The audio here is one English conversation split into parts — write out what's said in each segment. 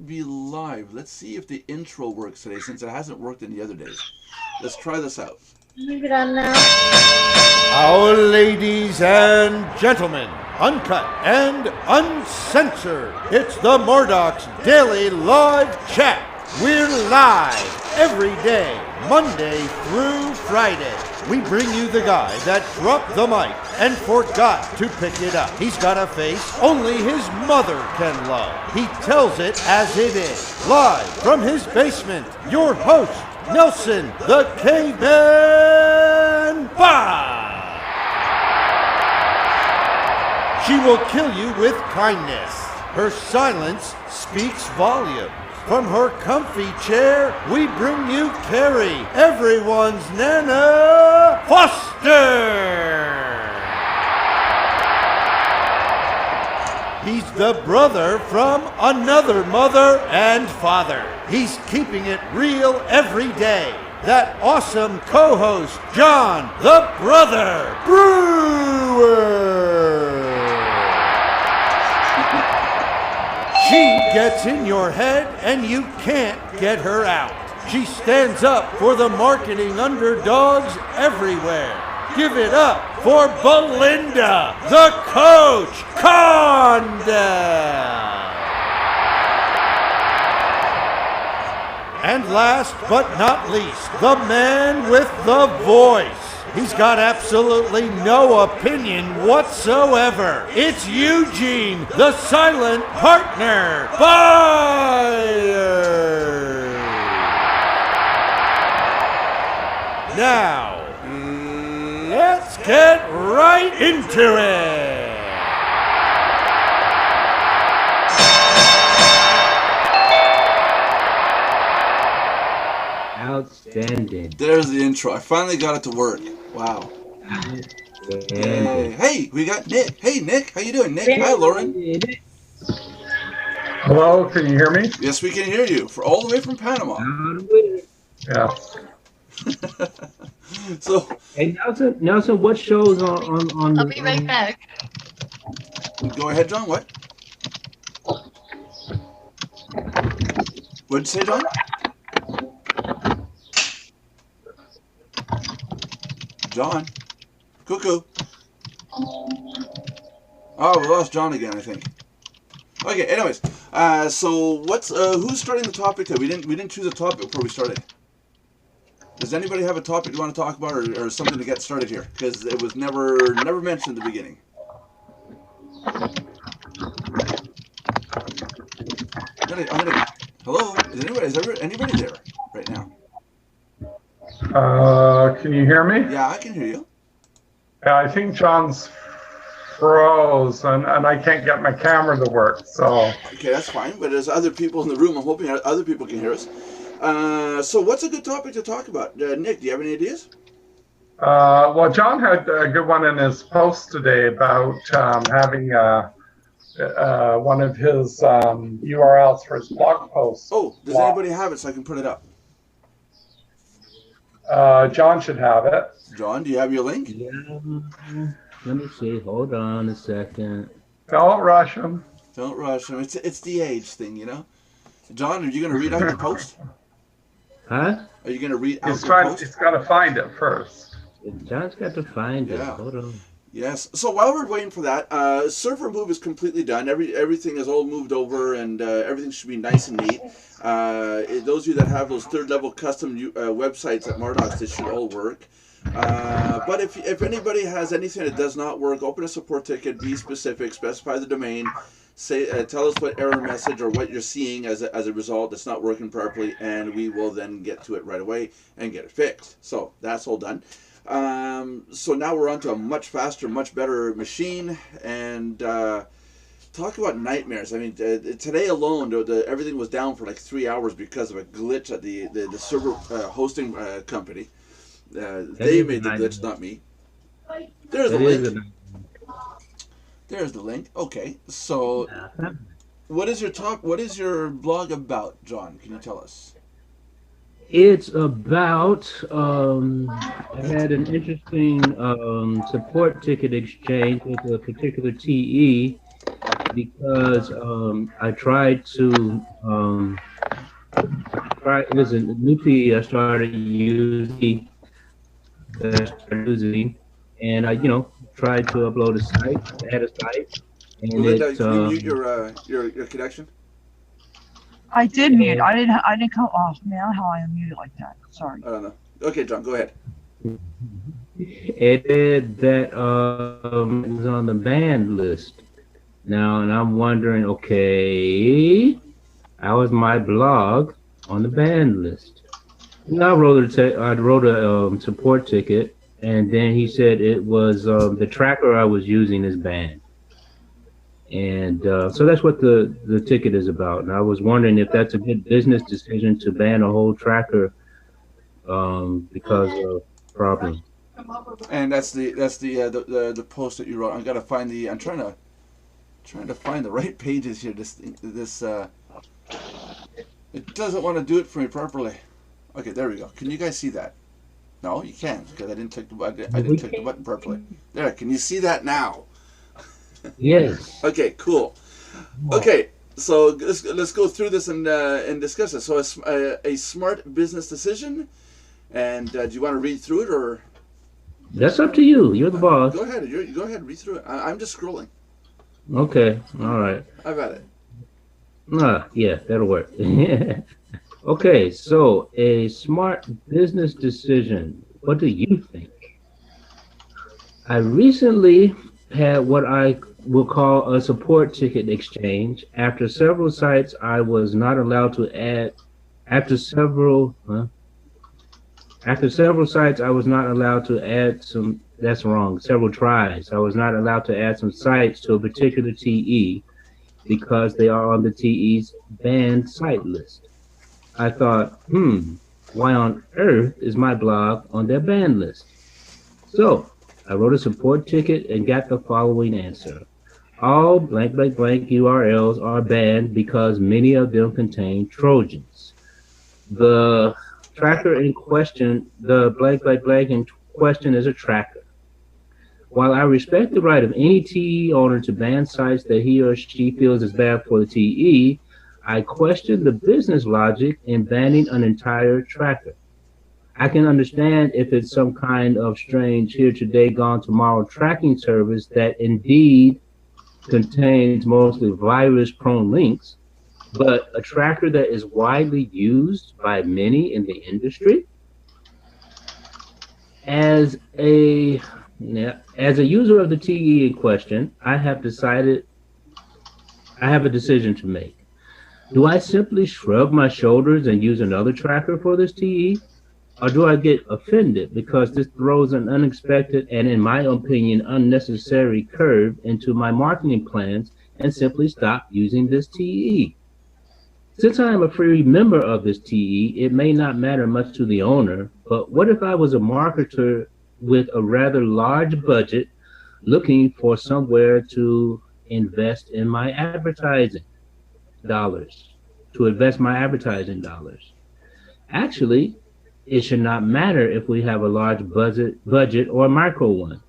be live. Let's see if the intro works today since it hasn't worked in the other days. Let's try this out. Leave it on now. Our ladies and gentlemen, uncut and uncensored, it's the Mardox Daily Live Chat. We're live every day, Monday through Friday. We bring you the guy that dropped the mic and forgot to pick it up. He's got a face only his mother can love. He tells it as it is. Live from his basement, your host, Nelson the Caveman Bob. She will kill you with kindness. Her silence speaks volumes. From her comfy chair, we bring you Carrie, everyone's Nana Foster. He's the brother from another mother and father. He's keeping it real every day. That awesome co-host, John the Brother Brewer. She gets in your head and you can't get her out. She stands up for the marketing underdogs everywhere. Give it up for Belinda, the Coach Conda. And last but not least, the man with the voice. He's got absolutely no opinion whatsoever. It's Eugene, the silent partner buyer. Now, let's get right into it. Outstanding. There's the intro. I finally got it to work. Wow. Hey, we got Nick. Hey, Nick. How you doing, Nick? Hi, Lauren. Hello, can you hear me? Yes, we can hear you. For all the way from Panama. Yeah. So. Hey, Nelson, what shows on I'll be right back. Go ahead, John. What? What'd you say, John? John? Cuckoo. Oh, we lost John again, I think. Okay, anyways. So what's who's starting the topic today? We didn't choose a topic before we started. Does anybody have a topic you want to talk about or something to get started here? Because it was never mentioned in the beginning. Hello? Is there anybody there right now? Can you hear me? Yeah, I can hear you. Yeah, I think John's froze, and I can't get my camera to work, so... Okay, that's fine, but there's other people in the room. I'm hoping other people can hear us. So what's a good topic to talk about? Nick, do you have any ideas? Well, John had a good one in his post today about having one of his URLs for his blog posts. Oh, does anybody have it so I can put it up? John should have it. John, do you have your link? Yeah. Let me see. Hold on a second. Don't rush him. Don't rush him. It's the age thing, you know. John, are you going to read out your post? Huh? Are you going to read out your post? He's got to find it first. John's got to find it. Yeah. Hold on. Yes. So while we're waiting for that, server move is completely done. Everything is all moved over, and everything should be nice and neat. Those of you that have those third-level custom websites at Mardox, this should all work. But if anybody has anything that does not work, open a support ticket, be specific, specify the domain, tell us what error message or what you're seeing as a result that's not working properly, and we will then get to it right away and get it fixed. So that's all done. So now we're on to a much faster, much better machine, and talk about nightmares. I mean, today alone, everything was down for like 3 hours because of a glitch at the server hosting company. They made the glitch, not me. There's the link. There's the link. Okay, so what is your blog about, John? Can you tell us? It's about, I had an interesting support ticket exchange with a particular TE, because I tried to try. It was a new TE I started using that I started using, and I tried to upload a site, add a site, and Linda, it can you mute your connection? I did mute. and I didn't come off. Man, how I unmuted like that. Sorry. I don't know. Okay, John, go ahead. it did that it was on the banned list now, and I'm wondering, okay, how is my blog on the banned list? And I wrote a support ticket, and then he said it was the tracker I was using is banned. And so that's what the ticket is about. And I was wondering if that's a good business decision to ban a whole tracker because of problem. And that's the post that you wrote. I gotta find the. I'm trying to find the right pages here. This it doesn't want to do it for me properly. Okay, there we go. Can you guys see that? No, you can't because I didn't click the button. I didn't click the button properly. There. Can you see that now? Yes. Okay, cool. Okay, so let's go through this and discuss it. So a smart business decision, and do you want to read through it or? That's up to you. You're the boss. Go ahead. Go ahead. Read through it. I'm just scrolling. Okay. All right. I've had it. Yeah, that'll work. Okay, so a smart business decision. What do you think? I recently had what I will call a support ticket exchange. After several sites I was not allowed to add, after several sites I was not allowed to add some, that's wrong, several tries. I was not allowed to add some sites to a particular TE because they are on the TE's banned site list. I thought, why on earth is my blog on their banned list? So I wrote a support ticket and got the following answer. All blank blank blank URLs are banned because many of them contain Trojans. The tracker in question, the blank blank blank in question is a tracker. While I respect the right of any TE owner to ban sites that he or she feels is bad for the TE, I question the business logic in banning an entire tracker. I can understand if it's some kind of strange here today, gone tomorrow tracking service that indeed contains mostly virus-prone links, but a tracker that is widely used by many in the industry. As a user of the TE in question, I have a decision to make. Do I simply shrug my shoulders and use another tracker for this TE? Or do I get offended because this throws an unexpected and, in my opinion, unnecessary curve into my marketing plans and simply stop using this TE? Since I am a free member of this TE, it may not matter much to the owner, but what if I was a marketer with a rather large budget looking for somewhere to invest my advertising dollars? Actually, it should not matter if we have a large budget or a micro one.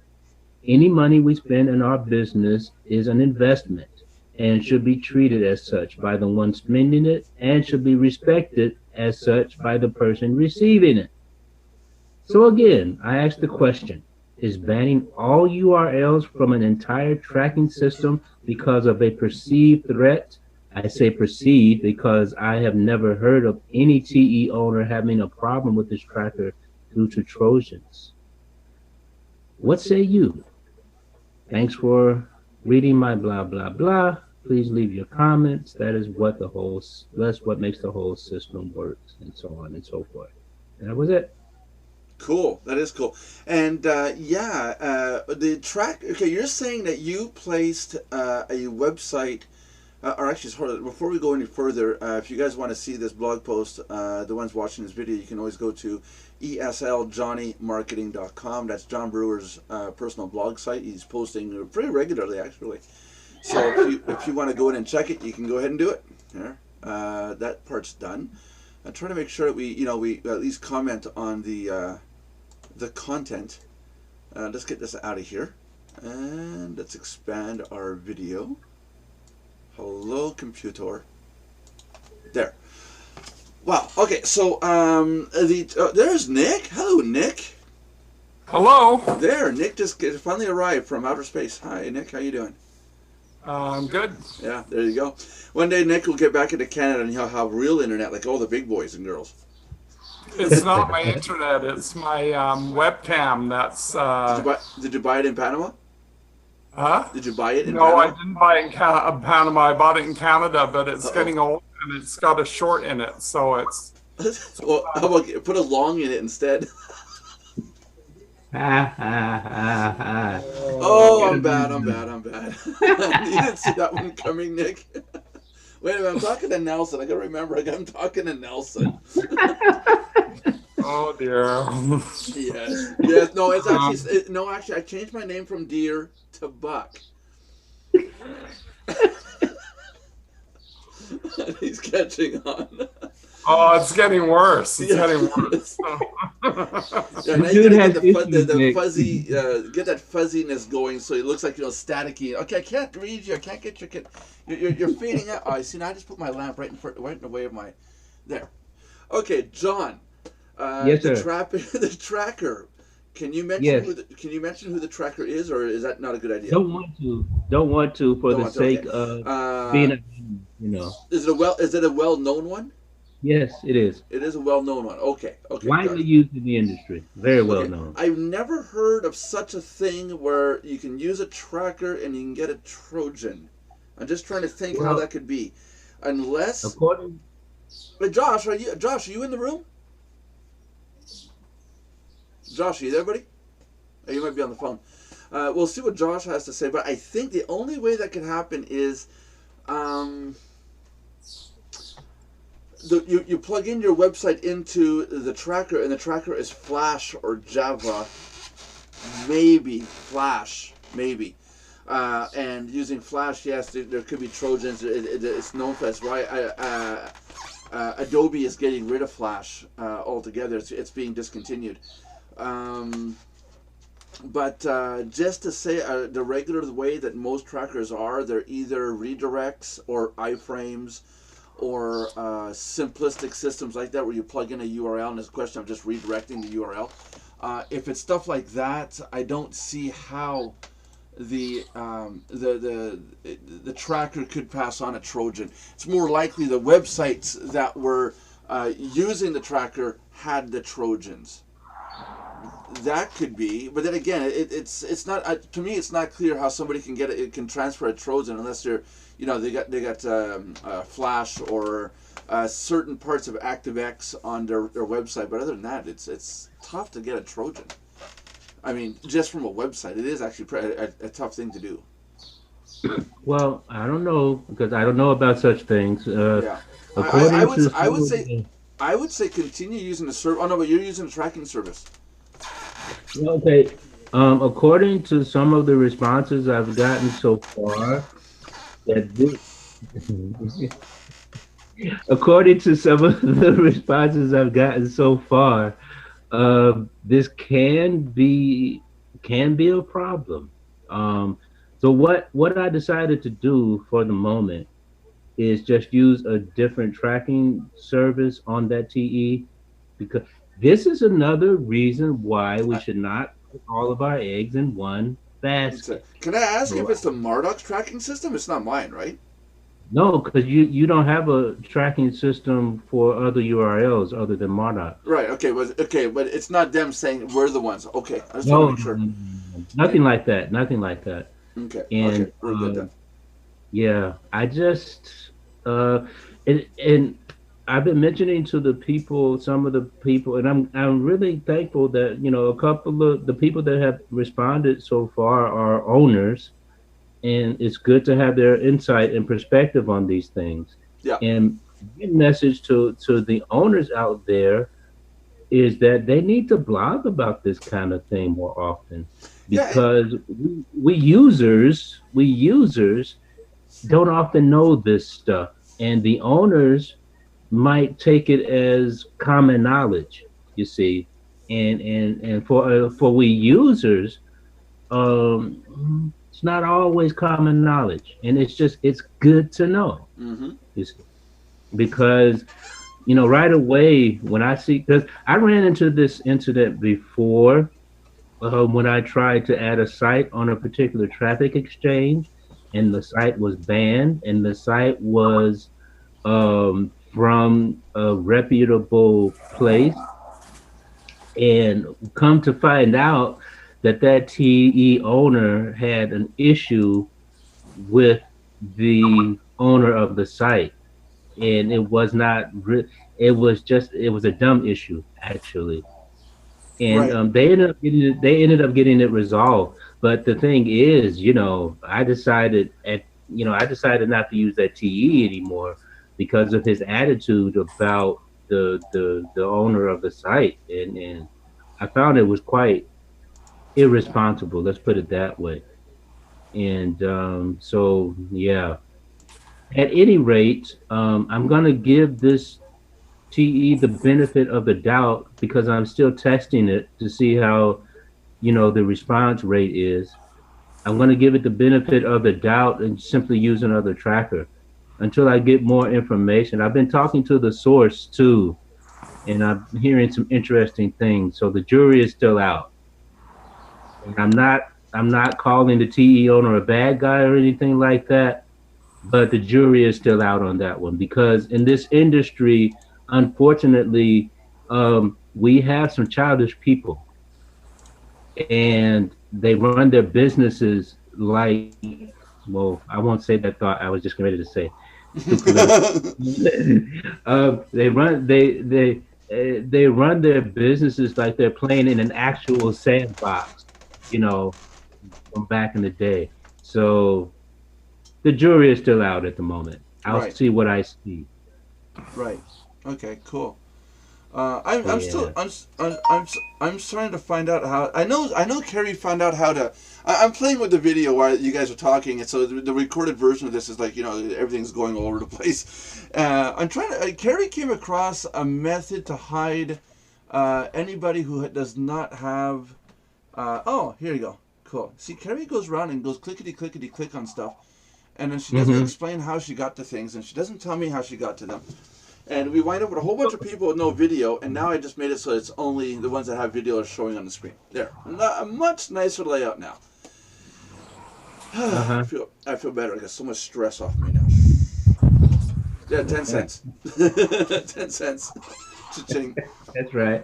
Any money we spend in our business is an investment and should be treated as such by the one spending it and should be respected as such by the person receiving it. So again, I ask the question, is banning all URLs from an entire tracking system because of a perceived threat? I say perceived because I have never heard of any TE owner having a problem with this tracker due to Trojans. What say you? Thanks for reading my blah, blah, blah. Please leave your comments. That's what makes the whole system works, and so on and so forth. That was it. Cool. That is cool. And the track. Okay, you're saying that you placed a website. Or actually, before we go any further, if you guys want to see this blog post, the ones watching this video, you can always go to esljohnnymarketing.com. That's John Brewer's personal blog site. He's posting pretty regularly, actually. So if you want to go in and check it, you can go ahead and do it. There, that part's done. I'm trying to make sure that we at least comment on the content. Let's get this out of here, and let's expand our video. Hello, computer. There. Wow. Okay. So there's Nick. Hello, Nick. Hello. There, Nick just finally arrived from outer space. Hi, Nick. How you doing? I'm good. Yeah, there you go. One day Nick will get back into Canada and he'll have real internet like all the big boys and girls. It's not my internet. It's my webcam. That's. Did you buy it in Panama? Huh? Did you buy it in No, Panama? I didn't buy it in Panama. I bought it in Canada, but it's getting old and it's got a short in it, so it's. Well, how about put a long in it instead? Oh, I'm bad. You didn't see that one coming, Nick. Wait a minute, I'm talking to Nelson. I gotta remember, I'm talking to Nelson. Oh dear. Yes. No, it's actually Actually, I changed my name from Deer to Buck. He's catching on. Oh, it's getting worse. It's getting worse. Yeah, now you gotta get the fuzzy, get that fuzziness going, so it looks like staticky. Okay, I can't read you. I can't get your kid. You're fading out. Oh, I see. Now I just put my lamp right in the way of my. There. Okay, John. Yes, sir. The tracker. Can you mention Yes. who the tracker is, or is that not a good idea? Don't want to for the sake of being Is it a well-known one? Yes, it is. It is a well-known one. Okay. Widely used in the industry. Very well known. I've never heard of such a thing where you can use a tracker and you can get a Trojan. I'm just trying to think how that could be, unless. According. Wait, Josh, are you in the room? Josh, are you there, buddy? Oh, you might be on the phone. We'll see what Josh has to say, but I think the only way that could happen is, you plug in your website into the tracker, and the tracker is Flash or Java, maybe Flash, maybe. And using Flash, yes, there could be Trojans. It's known for that's why Adobe is getting rid of Flash altogether. It's being discontinued. But just to say the regular way that most trackers are, they're either redirects or iframes or simplistic systems like that where you plug in a URL and it's a question of just redirecting the URL. If it's stuff like that, I don't see how the tracker could pass on a Trojan. It's more likely the websites that were using the tracker had the Trojans. That could be, but then again, it's not to me. It's not clear how somebody can transfer a Trojan unless they're they got Flash or certain parts of ActiveX on their website. But other than that, it's tough to get a Trojan. I mean, just from a website, it is actually a tough thing to do. Well, I don't know because I don't know about such things. Yeah, I would say continue using the service. Oh no, but you're using a tracking service. Okay. According to some of the responses I've gotten so far, according to some of the responses I've gotten so far, this can be a problem. So what I decided to do for the moment is just use a different tracking service on that TE, because this is another reason why we should not put all of our eggs in one basket. Can I ask if it's the Mardox tracking system? It's not mine, right? No, because you don't have a tracking system for other URLs other than Mardox. Right. Okay. But it's not them saying we're the ones. Okay. I just want to make sure. Nothing like that. Nothing like that. Okay. And okay. We're good then. Yeah, I just and I've been mentioning to some of the people, and I'm really thankful that a couple of the people that have responded so far are owners, and it's good to have their insight and perspective on these things. Yeah. And my message to the owners out there is that they need to blog about this kind of thing more often, because we users don't often know this stuff, and the owners might take it as common knowledge, you see, and for we users, It's not always common knowledge, and it's good to know. Mm-hmm. You see, because right away when I see, because I ran into this incident before when I tried to add a site on a particular traffic exchange, and the site was banned, and the site was from a reputable place, and come to find out that TE owner had an issue with the owner of the site, and it was not. It was a dumb issue actually, and Right. they ended up getting it resolved. But the thing is, I decided not to use that TE anymore because of his attitude about the owner of the site, and I found it was quite irresponsible. Let's put it that way. And so yeah. At any rate, I'm gonna give this TE the benefit of the doubt because I'm still testing it to see how the response rate is. I'm going to give it the benefit of the doubt and simply use another tracker until I get more information. I've been talking to the source too, and I'm hearing some interesting things. So the jury is still out. And I'm not calling the TE owner a bad guy or anything like that, but the jury is still out on that one because in this industry, unfortunately, we have some childish people, and they run their businesses like, well, I won't say that thought. I was just ready to say. They run their businesses like they're playing in an actual sandbox, you know, from back in the day. So the jury is still out at the moment. I'll Right. see what I see. Right. Okay. Cool. I'm still Yeah. I'm trying to find out how I know Carrie found out how to. I'm playing with the video while you guys are talking, and so the recorded version of this is like everything's going all over the place. I'm trying to. Carrie came across a method to hide anybody who does not have. Oh, here you go. Cool. See, Carrie goes around and goes clickety clickety click on stuff, and then she doesn't explain how she got to things, and she doesn't tell me how she got to them. And we wind up with a whole bunch of people with no video, and now I just made it so it's only the ones that have video are showing on the screen. There. A much nicer layout now. I feel better. I got so much stress off me now. Yeah, 10 cents. 10 cents. Cha-ching. That's right.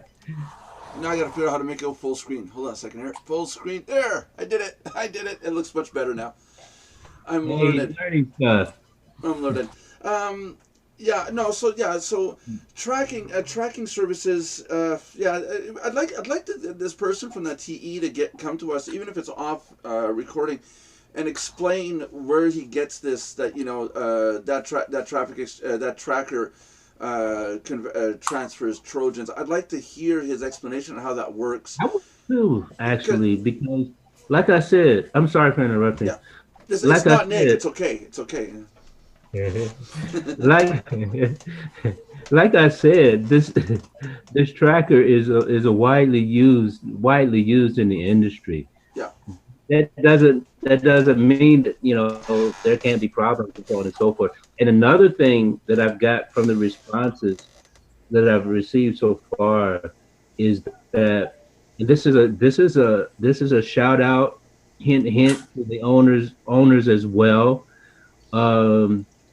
Now I gotta figure out how to make it full screen. Hold on a second here. Full screen. There! I did it. It looks much better now. I'm learning. Learning stuff. I'm learning. So tracking services. I'd like this person from that TE to come to us, even if it's off recording, and explain where he gets this. That that tracker transfers Trojans. I'd like to hear his explanation of how that works. I would too, actually, because like I said, I'm sorry for interrupting. Yeah, it's Like I not Nick. said- It's okay. It's okay. like like I said, this tracker is a widely used in the industry. Yeah. That doesn't mean that there can't be problems and so on and so forth. And another thing that I've got from the responses that I've received so far is that and this is a shout out, hint to the owners as well.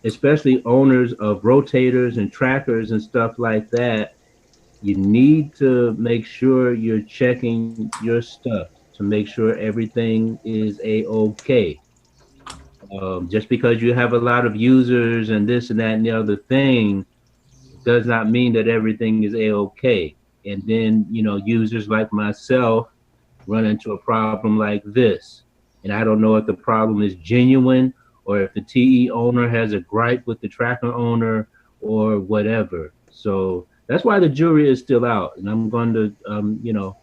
Especially owners of rotators and trackers and stuff like that, you need to make sure you're checking your stuff to make sure everything is a-okay. Just because you have a lot of users and this and that and the other thing does not mean that everything is a-okay. And then, users like myself run into a problem like this. And I don't know if the problem is genuine or if the TE owner has a gripe with the tracker owner or whatever. So that's why the jury is still out. And I'm going to,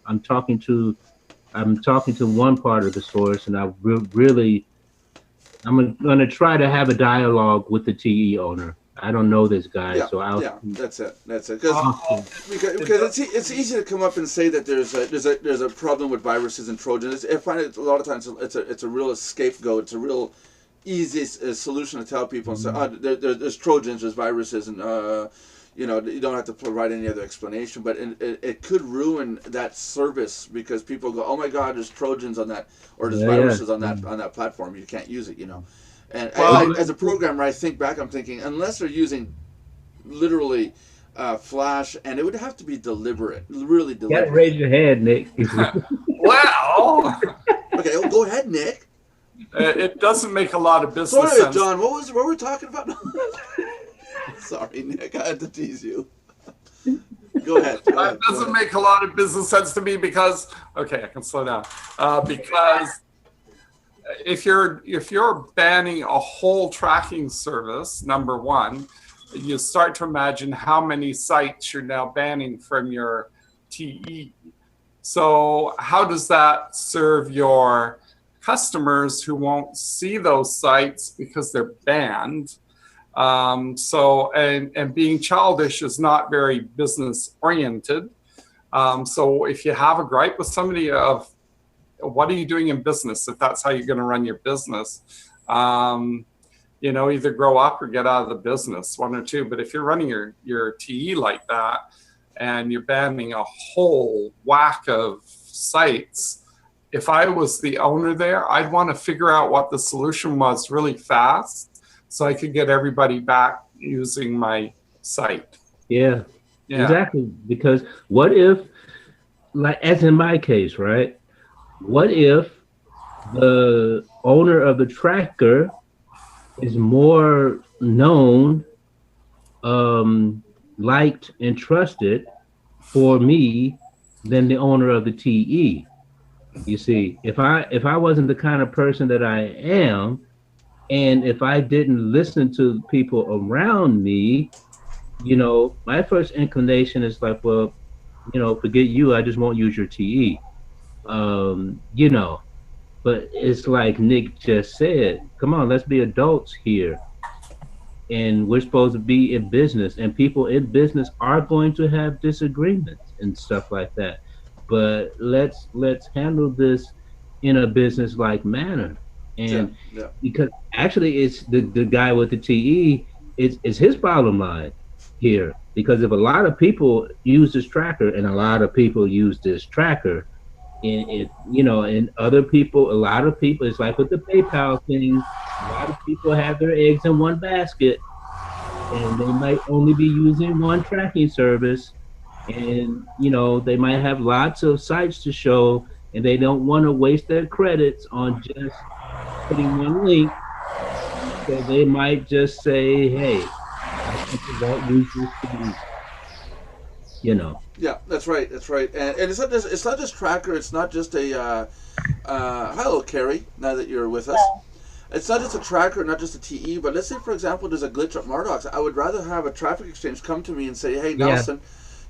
I'm talking to one part of the source, and I'm going to try to have a dialogue with the TE owner. I don't know this guy, Yeah, so I'll. yeah, that's it. Because it's easy to come up and say that there's a problem with viruses and Trojans. I find it a lot of times it's a real scapegoat. It's a real easy solution to tell people and say, oh, there's Trojans, there's viruses, and you know, you don't have to provide any other explanation. But it could ruin that service because people go, oh my God, there's Trojans on that, or there's viruses on that platform. You can't use it, you know. And as a programmer, I think back, I'm thinking, unless they're using literally Flash, and it would have to be deliberate, really You gotta deliberate. raise your hand, Nick. Well, Okay, well, go ahead, Nick. it doesn't make a lot of business Sorry, sense. John, what were we talking about? Sorry, Nick, I had to tease you. Go ahead. It doesn't make a lot of business sense to me because, okay, I can slow down. Because if you're banning a whole tracking service, number one, you start to imagine how many sites you're now banning from your TE. So how does that serve your customers who won't see those sites because they're banned? And being childish is not very business oriented. So if you have a gripe with somebody of what are you doing in business, if that's how you're going to run your business, you know, either grow up or get out of the business, one or two. But if you're running your TE like that and you're banning a whole whack of sites, if I was the owner there, I'd want to figure out what the solution was really fast so I could get everybody back using my site. Yeah, Yeah. exactly. Because what if, like as in my case, right? What if the owner of the tracker is more known, liked, and trusted for me than the owner of the TE? You see, if I wasn't the kind of person that I am, and if I didn't listen to people around me, you know, my first inclination is like, well, you know, forget you, I just won't use your TE. You know, but it's like Nick just said, come on, let's be adults here. And we're supposed to be in business, and people in business are going to have disagreements and stuff like that. But let's handle this in a business-like manner. And because actually it's the guy with the TE, it's his bottom line here. Because if a lot of people use this tracker and a lot of people use this tracker, and it, you know, and other people, a lot of people, it's like with the PayPal thing, a lot of people have their eggs in one basket, and they might only be using one tracking service, and you know, they might have lots of sites to show, and they don't want to waste their credits on just putting one link, so they might just say, hey, I think you won't use this to be, you know. Yeah, that's right. That's right. And it's not just tracker. It's not just a. Hello, Carrie. Now that you're with us, it's not just a tracker, not just a TE. But let's say, for example, there's a glitch at Mardox. I would rather have a traffic exchange come to me and say, "Hey, Nelson,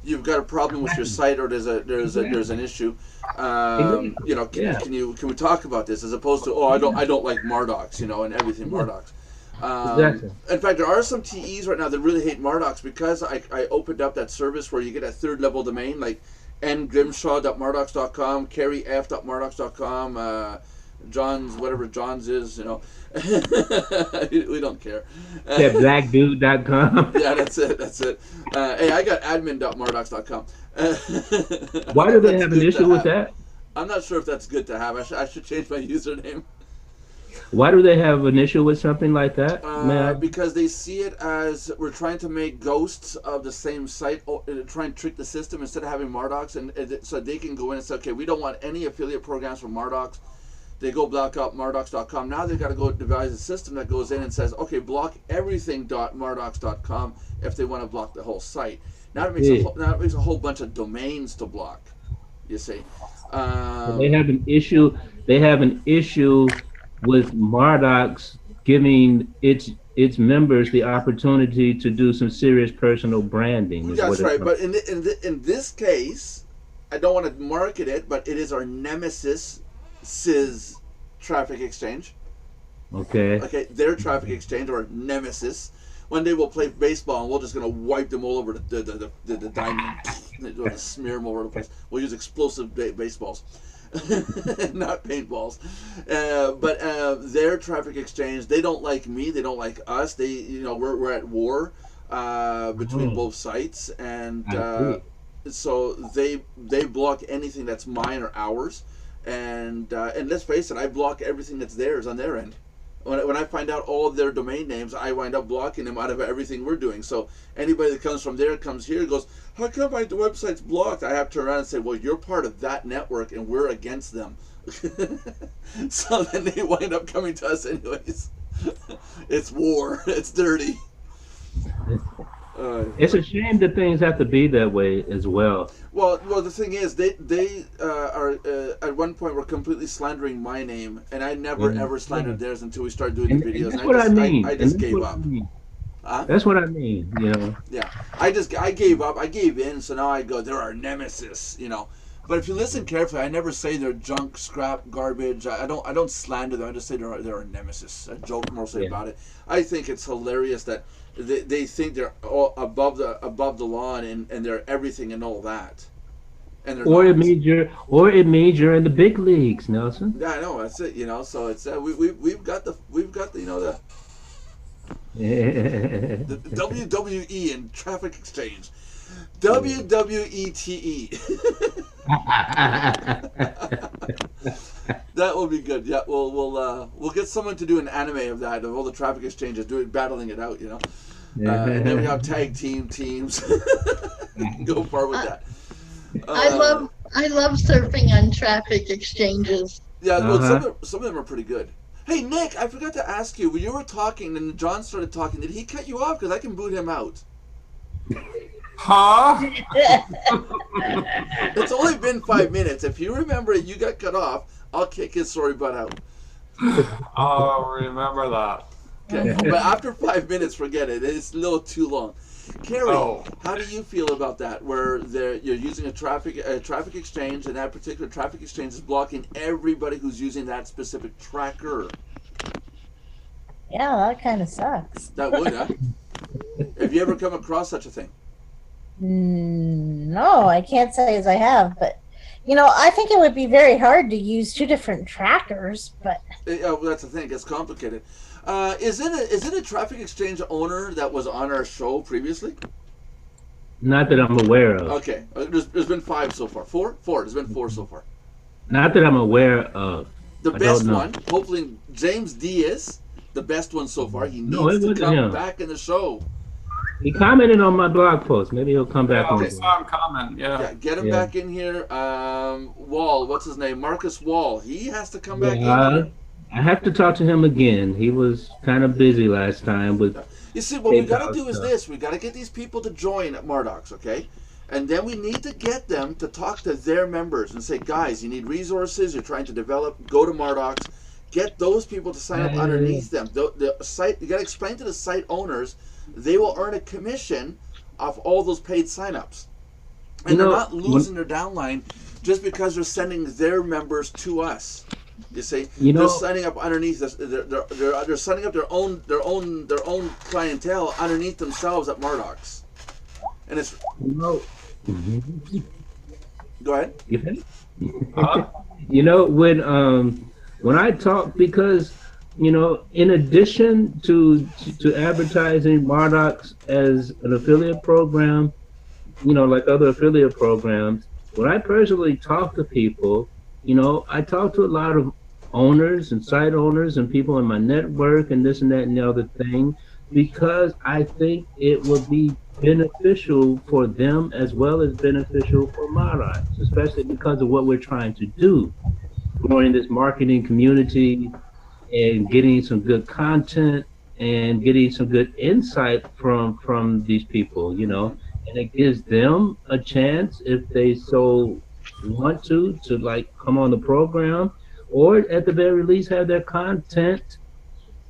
you've got a problem with your site, or there's an issue. You know, can we talk about this?" As opposed to, "Oh, I don't like Mardox," you know, and everything Mardox. Exactly. In fact, there are some TEs right now that really hate Mardox because I opened up that service where you get a third level domain like ngrimshaw.mardox.com, carryf.mardox.com, John's, whatever John's is, you know. We don't care. Blackdude.com. Yeah, that's it. Hey, I got admin.mardox.com. Why do they have an issue with that? I'm not sure if that's good to have. I should change my username. Why do they have an issue with something like that? Because they see it as we're trying to make ghosts of the same site, try and trick the system instead of having Mardox, and so they can go in and say, okay, we don't want any affiliate programs from Mardox. They go block out Mardox.com. Now they've got to go devise a system that goes in and says, okay, block everything.mardox.com if they want to block the whole site. Now it makes a whole bunch of domains to block. You see, they have an issue. They have an issue with Mardox giving its members the opportunity to do some serious personal branding. That's right. But in this case, I don't want to market it, but it is our nemesis, SIS Traffic Exchange. Okay. Okay, their traffic exchange or nemesis, One day we'll play baseball and we're just gonna wipe them all over the diamond. We'll just smear them all over the place. We'll use explosive baseballs, not paintballs. But their traffic exchange, they don't like me. They don't like us. We're at war between both sites, and so they block anything that's mine or ours. And let's face it, I block everything that's theirs on their end. When I find out all of their domain names, I wind up blocking them out of everything we're doing. So anybody that comes from there comes here goes, how come the website's blocked? I have to turn around and say, well, you're part of that network and we're against them. So then they wind up coming to us anyways. It's war. It's dirty. It's a shame that things have to be that way as well. Well, the thing is, they are at one point were completely slandering my name, and I never ever slandered theirs until we started doing the videos. That's what I mean. I just gave up. That's what I mean. Yeah, I gave up. I gave in. So now I go, they're our nemesis. But if you listen carefully, I never say they're junk, scrap, garbage. I don't slander them. I just say they're our nemesis. I joke mostly about it. I think it's hilarious that they think they're all above the law and they're everything and all that. And it means you're in the big leagues, Nelson. Yeah, I know. That's it. So it's we've got the the WWE and traffic exchange. WWETE. That will be good. Yeah, we'll get someone to do an anime of that, of all the traffic exchanges, battling it out. And then we have tag teams. Go far with that. I love surfing on traffic exchanges. Yeah, well, some of them are pretty good. Hey Nick, I forgot to ask you when you were talking and John started talking. Did he cut you off? Because I can boot him out. Huh? It's only been 5 minutes. If you remember you got cut off, I'll kick his sorry butt out. Oh, remember that. Okay. But after 5 minutes, forget it. It's a little too long. Carrie, how do you feel about that? Where you're using a traffic exchange, and that particular traffic exchange is blocking everybody who's using that specific tracker. Yeah, that kind of sucks. That would, huh? Have you ever come across such a thing? No, I can't say as I have, but I think it would be very hard to use two different trackers. But well, that's the thing; it gets complicated. Is it a traffic exchange owner that was on our show previously? Not that I'm aware of. Okay, there's been 5 so far. Four. There's been 4 so far. Not that I'm aware of. The best one, hopefully, James D is the best one so far. He needs to come back in the show. He commented on my blog post. Maybe he'll come back on. I saw him comment. Yeah, get him back in here. Wall, what's his name? Marcus Wall. He has to come back in here. I have to talk to him again. He was kind of busy last time with. You see, what we got to do is this: we got to get these people to join at Mardox, okay? And then we need to get them to talk to their members and say, guys, you need resources. You're trying to develop. Go to Mardox. Get those people to sign up underneath them. The site. You got to explain to the site owners. They will earn a commission off all those paid signups. And they're not losing their downline just because they're sending their members to us. You see, they're signing up underneath us. They're signing up their own clientele underneath themselves at Mardox. And it's go ahead. When I talk, because in addition to advertising Mardox as an affiliate program, like other affiliate programs, when I personally talk to people, I talk to a lot of owners and site owners and people in my network and this and that and the other thing, because I think it would be beneficial for them as well as beneficial for Mardox, especially because of what we're trying to do, growing this marketing community and getting some good content and getting some good insight from these people, and it gives them a chance if they so want to like come on the program, or at the very least have their content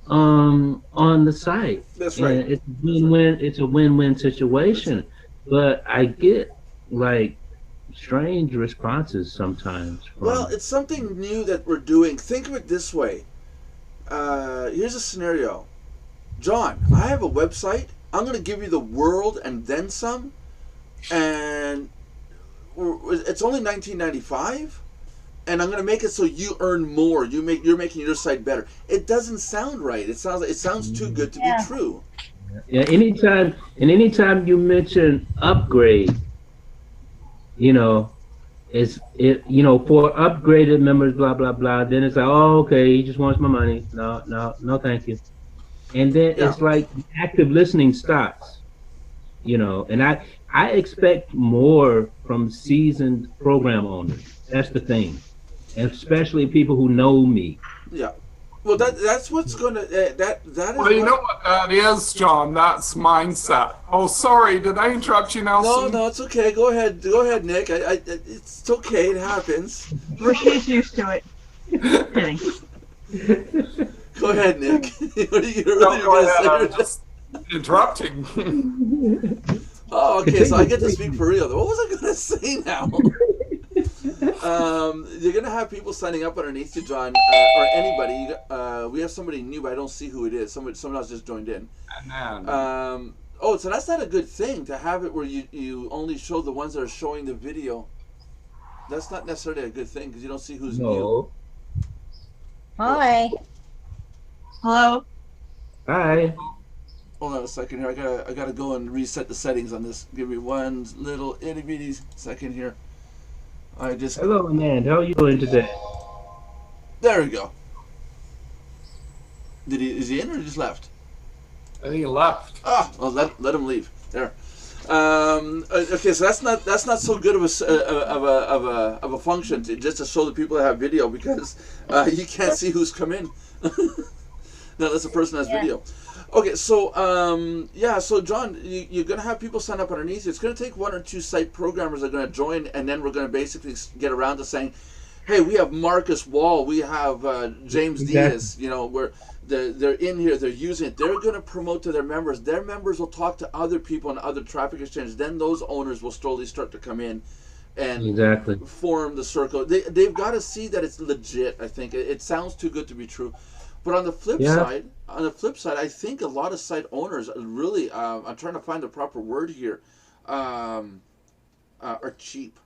on the site. That's right. And it's win-win. It's a win-win situation. But I get like strange responses sometimes. Well, it's something new that we're doing. Think of it this way. Here's a scenario. John, I have a website. I'm going to give you the world and then some, and it's only $19.95, and I'm going to make it so you earn more. You're making your site better. It doesn't sound right. It sounds too good to be true. Yeah, anytime you mention upgrade, you know, for upgraded members, blah blah blah. Then it's like, oh, okay, he just wants my money. No, thank you. And then it's like active listening stops, and I expect more from seasoned program owners. That's the thing, and especially people who know me. Yeah. Well, that's what's going to that is. Well, you know what that is, John. That's mindset. Oh, sorry, did I interrupt you, Nelson? No, it's okay. Go ahead, Nick. It's okay. It happens. Well, she's used to it. Kidding. Go ahead, Nick. What are you No, go ahead. going I'm to say? just interrupting. Oh, okay. So I get to speak for real. What was I going to say now? You're gonna have people signing up underneath you, John, or anybody. We have somebody new, but I don't see who it is. Someone else just joined in. So that's not a good thing to have it where you only show the ones that are showing the video. That's not necessarily a good thing because you don't see who's new. Hi. Hello. Hi. Hold on a second here. I gotta go and reset the settings on this. Give me one little itty bitty second here. Hello, Amanda. How are you doing today? There we go. Is he in or just left? I think he left. Ah, well, let him leave. There. Okay, so that's not so good of a function just to show the people that have video because you can't see who's come in. No, that's a person that has video. Okay, so so John, you're gonna have people sign up underneath. It's gonna take 1 or 2 site programmers that are gonna join, and then we're gonna basically get around to saying, "Hey, we have Marcus Wall, we have James Diaz. Where they're in here, they're using it. They're gonna promote to their members. Their members will talk to other people on other traffic exchanges. Then those owners will slowly start to come in and form the circle. They've got to see that it's legit. I think it sounds too good to be true." But on the flip side, I think a lot of site owners really, I'm trying to find the proper word here, are cheap.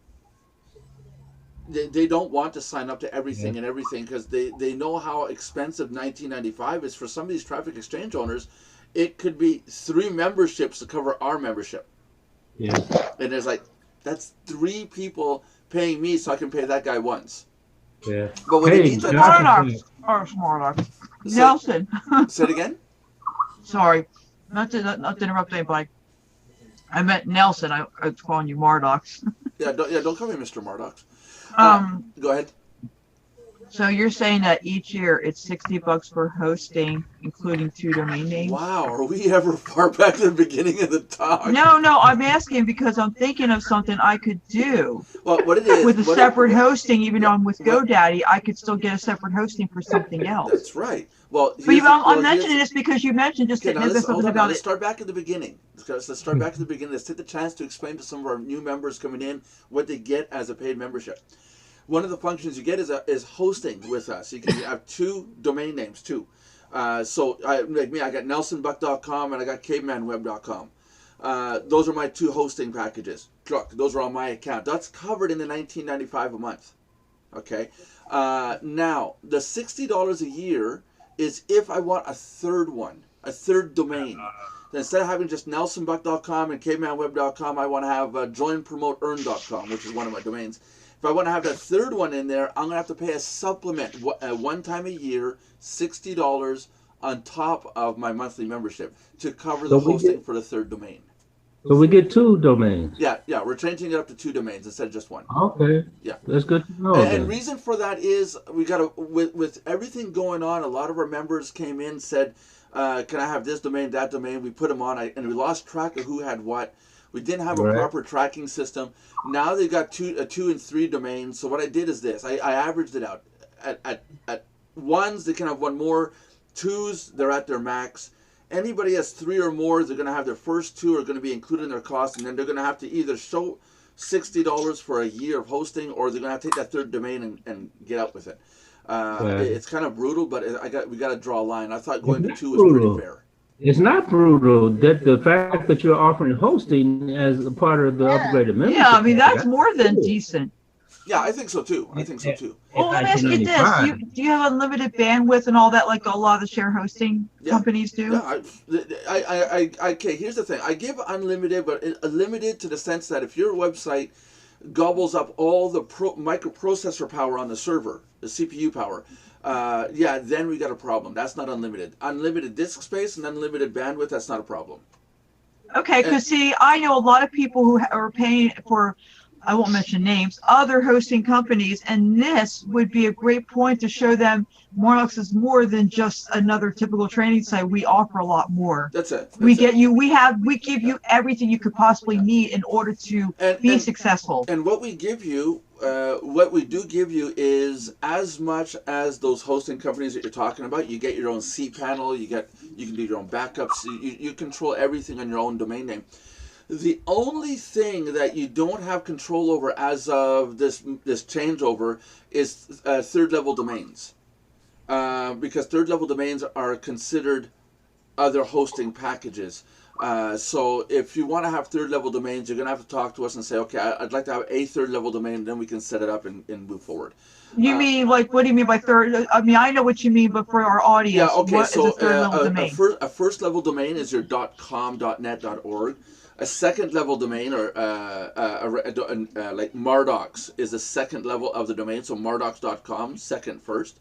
They don't want to sign up to everything and everything because they know how expensive $19.95 is for some of these traffic exchange owners. It could be 3 memberships to cover our membership. Yeah. And there's that's 3 people paying me so I can pay that guy once. Yeah. But when Mardox. Nelson. Say it again? Sorry. Not to interrupt anybody. I meant Nelson. I was calling you Mardox. Don't call me Mr. Mardox. Go ahead. So you're saying that each year it's $60 for hosting, including 2 domain names? Wow, are we ever far back to the beginning of the talk? No, I'm asking because I'm thinking of something I could do. Well, what it is with a separate hosting, even though I'm with GoDaddy, I could still get a separate hosting for something else. That's right. Well, I'm mentioning this because you mentioned just something about it. Let's start back at the beginning. Let's start back at the beginning. Let's take the chance to explain to some of our new members coming in what they get as a paid membership. One of the functions you get is hosting with us. You can have 2 domain names too. So like me, I got nelsonbuck.com and I got cavemanweb.com. Those are my 2 hosting packages. Those are on my account. That's covered in the $19.95 a month. Okay. Now the $60 a year is if I want a third domain. Instead of having just nelsonbuck.com and cavemanweb.com, I want to have joinpromoteearn.com, which is one of my domains. If I want to have that third one in there, I'm going to have to pay a supplement one time a year, $60 on top of my monthly membership to cover the hosting for the third domain. So we get 2 domains. Yeah, we're changing it up to 2 domains instead of just 1. Okay. Yeah. That's good to know. And reason for that is we got to, with everything going on, a lot of our members came in, said, can I have this domain, that domain? We put them on, and we lost track of who had what. We didn't have a proper tracking system. Now they've got 2 and 3 domains. So what I did is this. I averaged it out. At 1s, they can have 1 more. 2s, they're at their max. Anybody has 3 or more, they're going to have their first 2 are going to be included in their cost. And then they're going to have to either show $60 for a year of hosting, or they're going to have to take that third domain and get out with it. It's kind of brutal, but we got to draw a line. I thought going to 2 was pretty fair. It's not brutal. That the fact that you're offering hosting as a part of the Yeah. upgraded membership. Yeah, I mean that's package, more than cool. decent. Yeah, I think so too. I think so too. Well, let me ask you this: do you have unlimited bandwidth and all that, like a lot of the share hosting companies do? Yeah, okay. Here's the thing: I give unlimited, but limited to the sense that if your website gobbles up all the microprocessor power on the server, the CPU power, then we got a problem. That's not unlimited. Unlimited disk space and unlimited bandwidth, that's not a problem. Okay, because see, I know a lot of people who are paying for, I won't mention names, other hosting companies, and this would be a great point to show them Mardox is more than just another typical training site. We offer a lot more. That's it. We give you everything you could possibly need in order to be successful. And what we give you, what we do give you is as much as those hosting companies that you're talking about. You get your own cPanel, you can do your own backups, you control everything on your own domain name. The only thing that you don't have control over as of this changeover is third level domains, because third level domains are considered other hosting packages. So if you want to have third level domains, you're going to have to talk to us and say, okay, I'd like to have a third level domain, and then we can set it up and move forward. You mean, like, what do you mean by third? I mean, I know what you mean, but for our audience, yeah, okay, what so is a third level domain? A first level domain is your .com, .net, .org. A second level domain, or like Mardox, is the second level of the domain. So Mardox.com, first.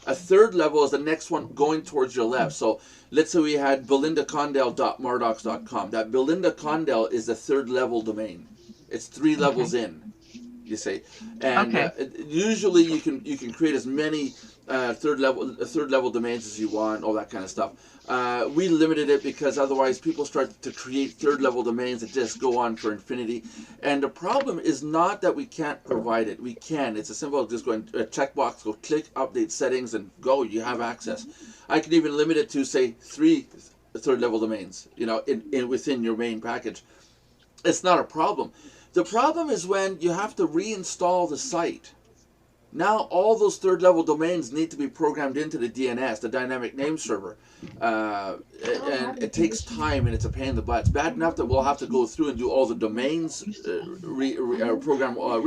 A third level is the next one going towards your left. So let's say we had belindacondell.mardox.com. That Belinda Condell is the third level domain. It's 3 levels in, you see. And usually you can create as many third level domains as you want, all that kind of stuff. We limited it because otherwise people start to create third level domains that just go on for infinity. And the problem is not that we can't provide it. We can. It's a simple just go in a checkbox, go click, update settings, and go. You have access. I can even limit it to say 3 third level domains, within your main package. It's not a problem. The problem is when you have to reinstall the site. Now all those third level domains need to be programmed into the DNS, the dynamic name server. And it takes time and it's a pain in the butt. It's bad enough that we'll have to go through and do all the domains, reprogram all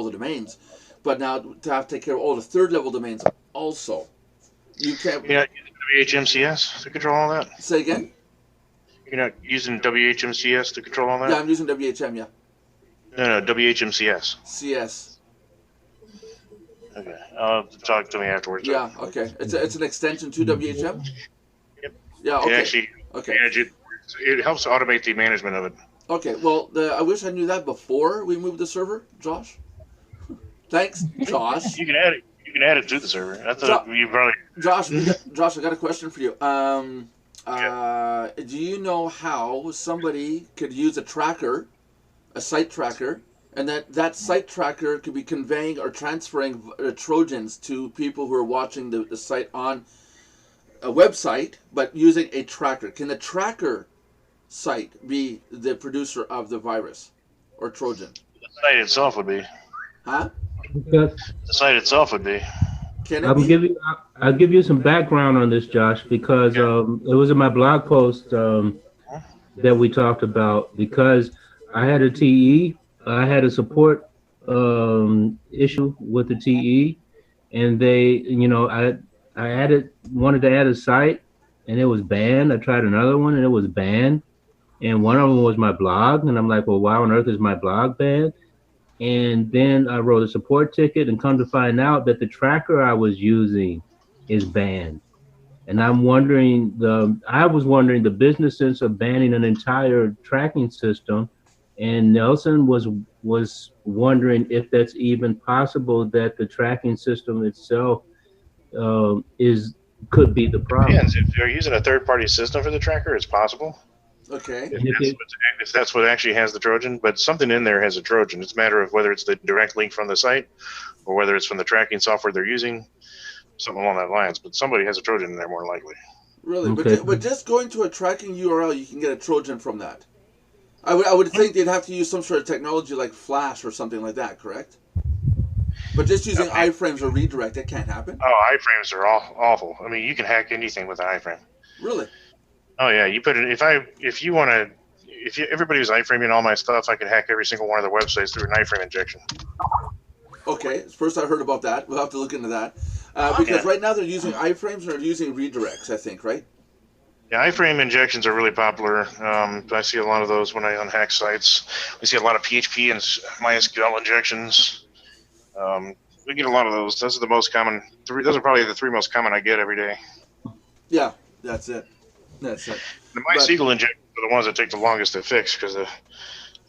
the domains. But now to have to take care of all the third level domains also. You can't. You're not using WHMCS to control all that? Say again? You're not using WHMCS to control all that? Yeah, I'm using WHM, yeah. No, WHMCS. CS. Okay, talk to me afterwards. Yeah, okay. It's an extension to WHM? Yep. Yeah, okay. It actually, it helps automate the management of it. Okay, well, I wish I knew that before we moved the server, Josh. Thanks, Josh. You can add it. You can add it to the server. I thought you probably. Josh, I got a question for you. Do you know how somebody could use a tracker, a site tracker, and that site tracker could be conveying or transferring Trojans to people who are watching the site on a website, but using a tracker? Can the tracker site be the producer of the virus or Trojan? The site itself would be. Huh? Because The site itself would be. Can it be? I'll give you some background on this, Josh, because it was in my blog post that we talked about. Because I had a TE, I had a support issue with the TE, and they, I wanted to add a site, and it was banned. I tried another one, and it was banned. And one of them was my blog, and I'm like, well, why on earth is my blog banned? And then I wrote a support ticket and come to find out that the tracker I was using is banned. And I was wondering the business sense of banning an entire tracking system. And Nelson was wondering if that's even possible, that the tracking system itself could be the problem. Depends. If they're using a third-party system for the tracker, it's possible. Okay. If that's what actually has the Trojan, but something in there has a Trojan. It's a matter of whether it's the direct link from the site or whether it's from the tracking software they're using, something along that lines. But somebody has a Trojan in there more likely. Really? Okay. But just going to a tracking URL, you can get a Trojan from that. I would think they'd have to use some sort of technology like Flash or something like that, correct? But just using iframes or redirect, that can't happen? Oh, iframes are awful. I mean, you can hack anything with an iframe. Really? Oh yeah, you put it. If you want to, everybody was iframing all my stuff, I could hack every single one of their websites through an iframe injection. Okay, first I heard about that. We'll have to look into that because right now they're using iframes and they're using redirects. I think, right? Yeah, iframe injections are really popular. I see a lot of those when I unhack sites. We see a lot of PHP and MySQL injections. We get a lot of those. Those are the most common. Those are probably the 3 most common I get every day. Yeah, that's it. That's it. The MySQL injections are the ones that take the longest to fix because you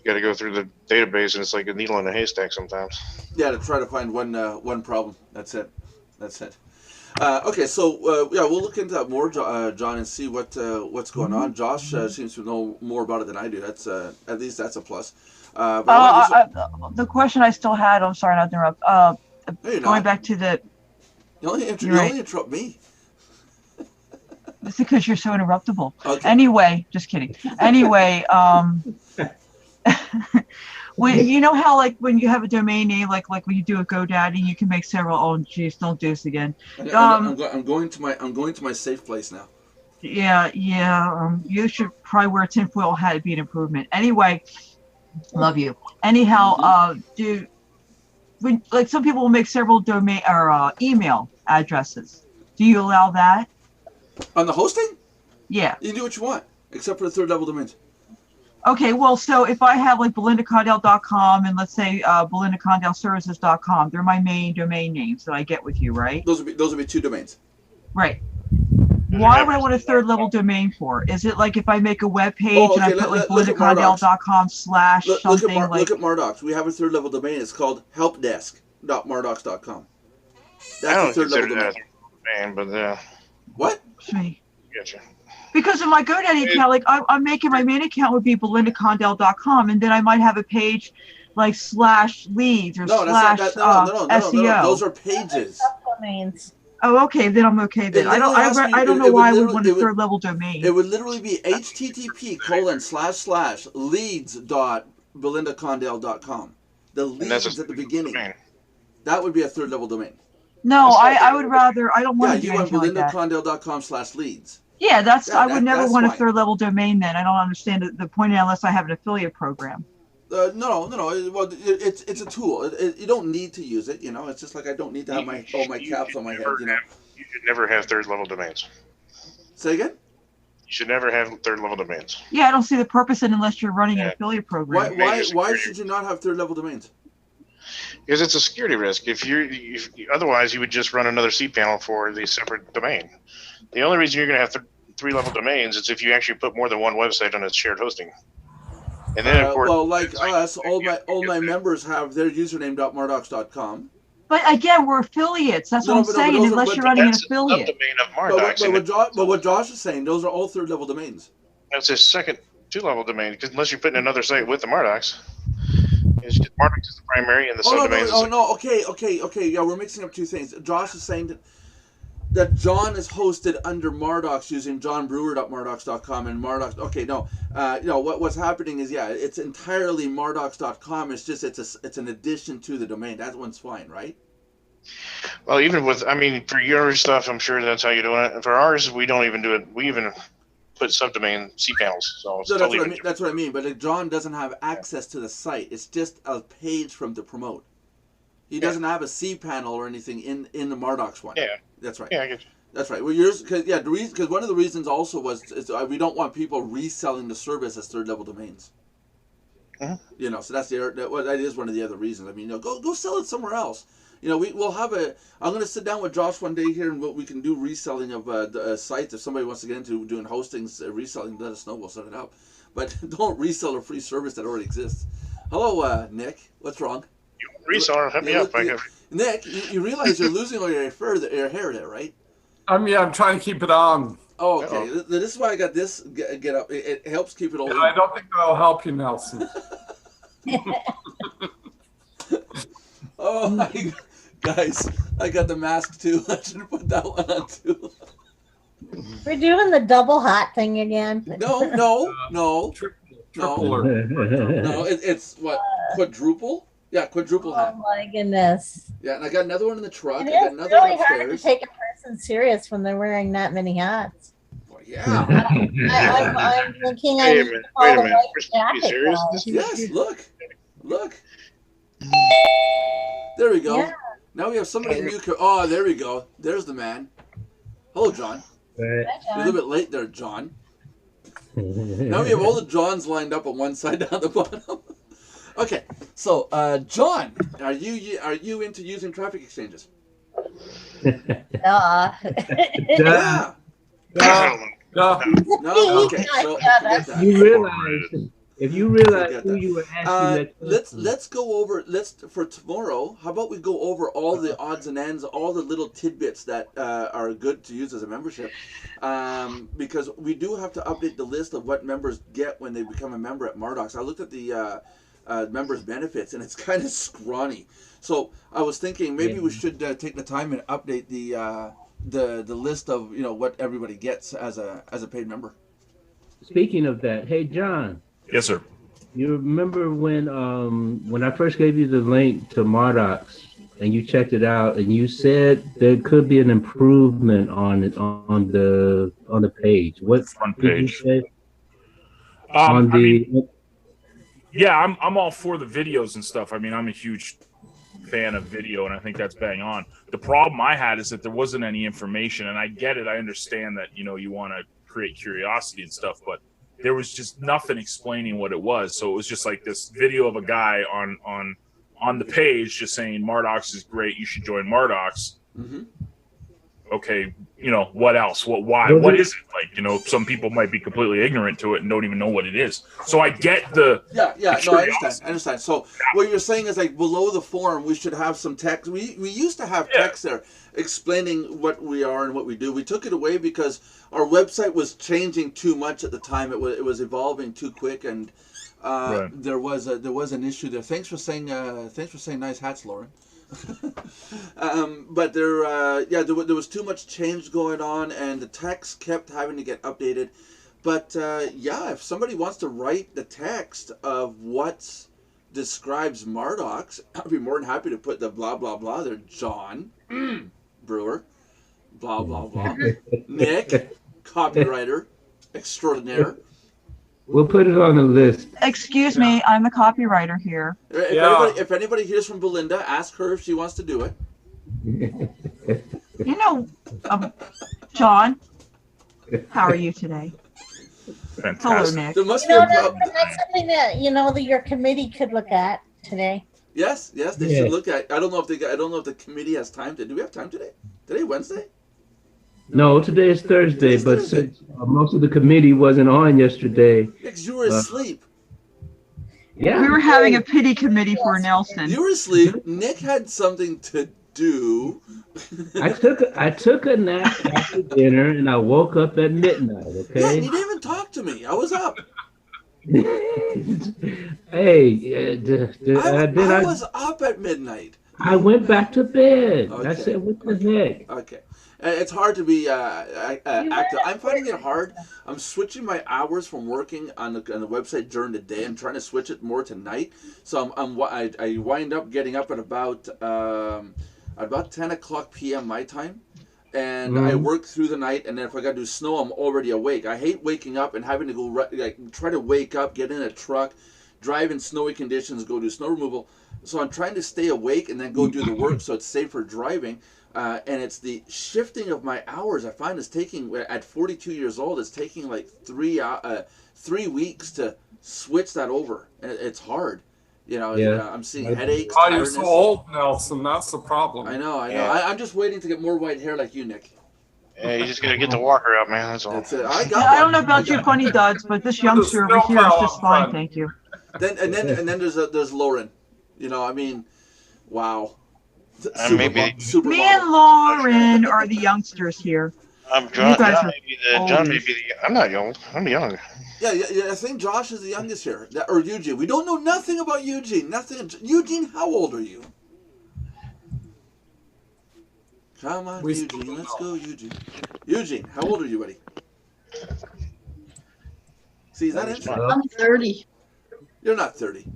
got to go through the database and it's like a needle in a haystack sometimes. Yeah, to try to find one problem. That's it. That's it. Okay, so yeah, we'll look into that more, John, and see what's going on. Josh seems to know more about it than I do. That's at least that's a plus. The question I still had. I'm sorry not to interrupt. Going back to the. You only interrupt me. It's because you're so interruptible. Okay. Anyway, just kidding. Anyway, when you know how like when you have a domain name, like when you do a GoDaddy, you can make several. Oh, geez, don't do this again. I'm going to my safe place now. Yeah. You should probably wear a tinfoil hat. It'd be an improvement. Anyway, love you. Anyhow, when like some people will make several domain or email addresses. Do you allow that? On the hosting? Yeah. You can do what you want, except for the third level domains. Okay, well, so if I have like belindacondell.com and let's say belindacondellservices.com, they're my main domain names that I get with you, right? Those would be 2 domains. Right. Why would I want a third level domain for? Is it like if I make a web page and I put like belindacondell.com / something Look at Mardox. We have a third level domain. It's called helpdesk.mardox.com. That's a third level domain. But what? Gotcha. Because in my GoDaddy account, like I'm making my main account would be belindacondell.com, and then I might have a page like /leads or SEO. Those are pages. Domains. Oh, okay. Then I'm okay. Then I don't know why I would want a third level domain. It would literally be http://leads.belindacondell.com. The leads at the beginning. That would be a third level domain. No, I would rather. I don't want to do anything like that. belindacondell.com/leads. Yeah, I would never want a third level domain then. I don't understand the point unless I have an affiliate program. No. Well, it's a tool. You don't need to use it. You know, it's just like I don't need to have all my caps on my head. You know, you should never have third level domains. Say again. You should never have third level domains. Yeah, I don't see the purpose in unless you're running an affiliate program. Why should you not have third level domains? Because it's a security risk. Otherwise, you would just run another cPanel for the separate domain. The only reason you're going to have 3 level domains is if you actually put more than one website on a shared hosting. And then, of course, well, like us, all my members have their username.mardox.com. But again, we're affiliates. That's what I'm saying. Unless you're running an affiliate. Subdomain of Mardox. But what Josh is saying, those are all third level domains. That's his second 2-level domain. Because unless you're putting another site with the Mardox. Mardox is the primary and the subdomain Okay. Yeah, we're mixing up 2 things. Josh is saying that John is hosted under Mardox using johnbrewer.mardox.com and Mardox. Okay, no. What's happening is, it's entirely Mardox.com. It's just it's an addition to the domain. That one's fine, right? Well, even for your stuff, I'm sure that's how you're doing it. For ours, we don't even do it. We even put subdomain cPanels. So that's what I mean. But John doesn't have access to the site. It's just a page for him to promote. He doesn't have a cPanel or anything in the Mardox one. Yeah, that's right. Yeah, I get you. That's right. Well, because one of the reasons also was we don't want people reselling the service as third level domains. Uh-huh. You know, so that is one of the other reasons. I mean, go sell it somewhere else. You know, we'll have I'm going to sit down with Josh one day here, and we can do reselling of the sites. If somebody wants to get into doing hostings, reselling, let us know. We'll set it up. But don't resell a free service that already exists. Hello, Nick. What's wrong? Reseller, hit me up. Nick, you realize you're losing all your hair there, right? I'm trying to keep it on. Oh, okay. This is why I got this get up. It helps keep it all. Yeah, I don't think that'll help you, Nelson. Oh, guys, I got the mask too. I should have put that one on too. We're doing the double hat thing again. No. Triple. No, it's what, quadruple? Yeah, quadruple hat. Oh my goodness. Yeah, and I got another one in the truck. It I got is another really one hard to upstairs. take a person serious when they're wearing that many hats. Boy, Yeah. I'm thinking Wait a I minute. call Wait a the minute. right Are you jacket serious? guy. This is Yes. Look. There we go. Yeah. Now we have somebody new. Oh, there we go. There's the man. Hello, John. You're a little bit late there, John. Now we have all the Johns lined up on one side down the bottom. Okay, so John, are you into using traffic exchanges? Duh. Yeah. No. No. Okay. So forget that. You realize if you realize Forget who that. you were asking that Let's go over for tomorrow. How about we go over all the odds and ends, all the little tidbits that are good to use as a membership, because we do have to update the list of what members get when they become a member at Mardox. I looked at the members benefits and it's kind of scrawny. So I was thinking maybe we should take the time and update the list of what everybody gets as a paid member. Speaking of that, hey John. Yes, sir. You remember when I first gave you the link to Mardox and you checked it out and you said there could be an improvement on it on the page. What Front did you page. say? Yeah, I'm all for the videos and stuff. I mean, I'm a huge fan of video, and I think that's bang on. The problem I had is that there wasn't any information, and I get it. I understand that you want to create curiosity and stuff, but there was just nothing explaining what it was. So it was just like this video of a guy on the page just saying Mardox is great. You should join Mardox. Mm-hmm. Okay, what else? Why? What is it? Like, some people might be completely ignorant to it and don't even know what it is. So I get the I understand. So what you're saying is like below the form we should have some text. We used to have text there explaining what we are and what we do. We took it away because our website was changing too much at the time. It was evolving too quick, and there was an issue there. Thanks for saying nice hats, Lauren. But there was too much change going on, and the text kept having to get updated. But if somebody wants to write the text of what describes Mardox, I'd be more than happy to put the blah blah blah there. John Brewer, blah blah blah. Nick, copywriter extraordinaire. We'll put it on the list. Excuse me, I'm the copywriter here. If anybody hears from Belinda, ask her if she wants to do it. John, how are you today? Fantastic. Hello, Nick. There must be a problem. That's something that that your committee could look at today. Yes, they should look at. I don't know if the committee has time to. Do we have time today? Today Wednesday? No, today is Thursday, but since most of the committee wasn't on yesterday. Because you were asleep. Yeah. We were having a pity committee for Nelson. You were asleep. Nick had something to do. I took a nap after dinner and I woke up at midnight. Okay. Yeah, and you didn't even talk to me. I was up. Hey, I was up at midnight. I went back to bed. Okay. I said, "What the heck?" Okay. It's hard to be active. I'm finding it hard. I'm switching my hours from working on the website during the day. I'm trying to switch it more to night. So I wind up getting up at about 10 o'clock p.m. my time. And I work through the night, and then if I got to do snow, I'm already awake. I hate waking up and having to go try to wake up, get in a truck, drive in snowy conditions, go do snow removal. So I'm trying to stay awake and then go do the work so it's safer driving. And it's the shifting of my hours I find is taking, at 42 years old, it's taking like 3 weeks to switch that over. And it's hard. I'm seeing headaches. Oh, you're so old, Nelson. That's the problem. I know. Yeah. I'm just waiting to get more white hair like you, Nick. Yeah, you just gotta get the walker out, man. That's all. That's it. I don't know about you funny duds, but this youngster over here is just fine, thank you. Then there's Lauren. Wow. Maybe Me and Lauren are the youngsters here. John. You guys John may be I'm not young. I'm young. Yeah. I think Josh is the youngest here, or Eugene. We don't know nothing about Eugene. Nothing. Eugene, how old are you? Come on, Eugene. Let's go, Eugene. Eugene, how old are you, buddy? See, is that it? I'm 30. You're not 30.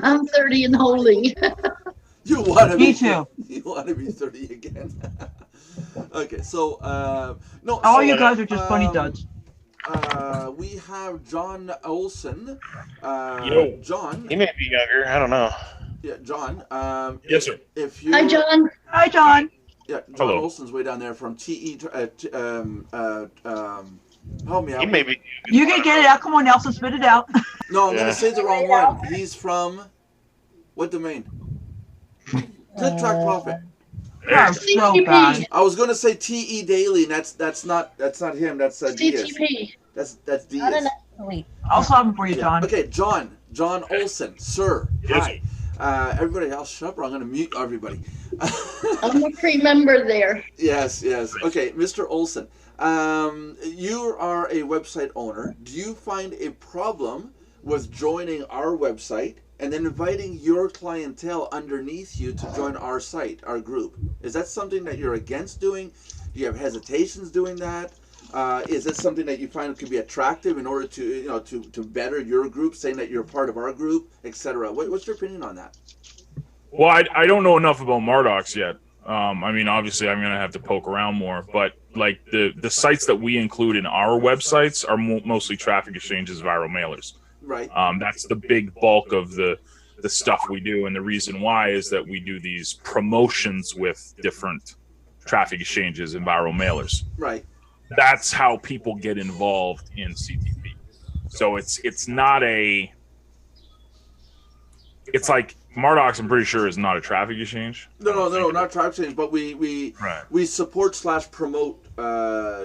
I'm 30 and holding. You want to be? Me too. You want to be 30 again? Okay, so no. All so, you guys are just funny duds. We have John Olson. Yo. John. He may be younger. I don't know. Yeah, John. Yes, sir. If you. Hi, John. Hi, John. Yeah, John Hello. Olson's way down there from TE. Help me out. He may be. You can get it out. Come on, Nelson, spit it out. No, I'm Yeah. gonna say the wrong one. He's from what domain? Click Track Profit. I'm so CTP. bad. I was gonna say TE Daily, and that's not him. That's Diaz. CTP. That's Not Diaz. enough sleep. I'll solve them for you, Yeah. John. Okay, John Olson, sir. Yes, Hi. Everybody else, shut up, or I'm gonna mute everybody. I'm a free member there. Yes. Okay, Mr. Olson. You are a website owner. Do you find a problem with joining our website and then inviting your clientele underneath you to join our site, our group? Is that something that you're against doing? Do you have hesitations doing that? Is it something that you find could be attractive in order to, to better your group, saying that you're part of our group, etc.? What's your opinion on that? Well, I don't know enough about Mardox yet. I mean, obviously, I'm gonna have to poke around more. But like the sites that we include in our websites are mostly traffic exchanges, viral mailers. Right. That's the big bulk of the stuff we do, and the reason why is that we do these promotions with different traffic exchanges and viral mailers. Right. That's how people get involved in CTP. So it's not a. It's like Mardox, I'm pretty sure, is not a traffic exchange. No, not traffic exchange, but we Right. support / promote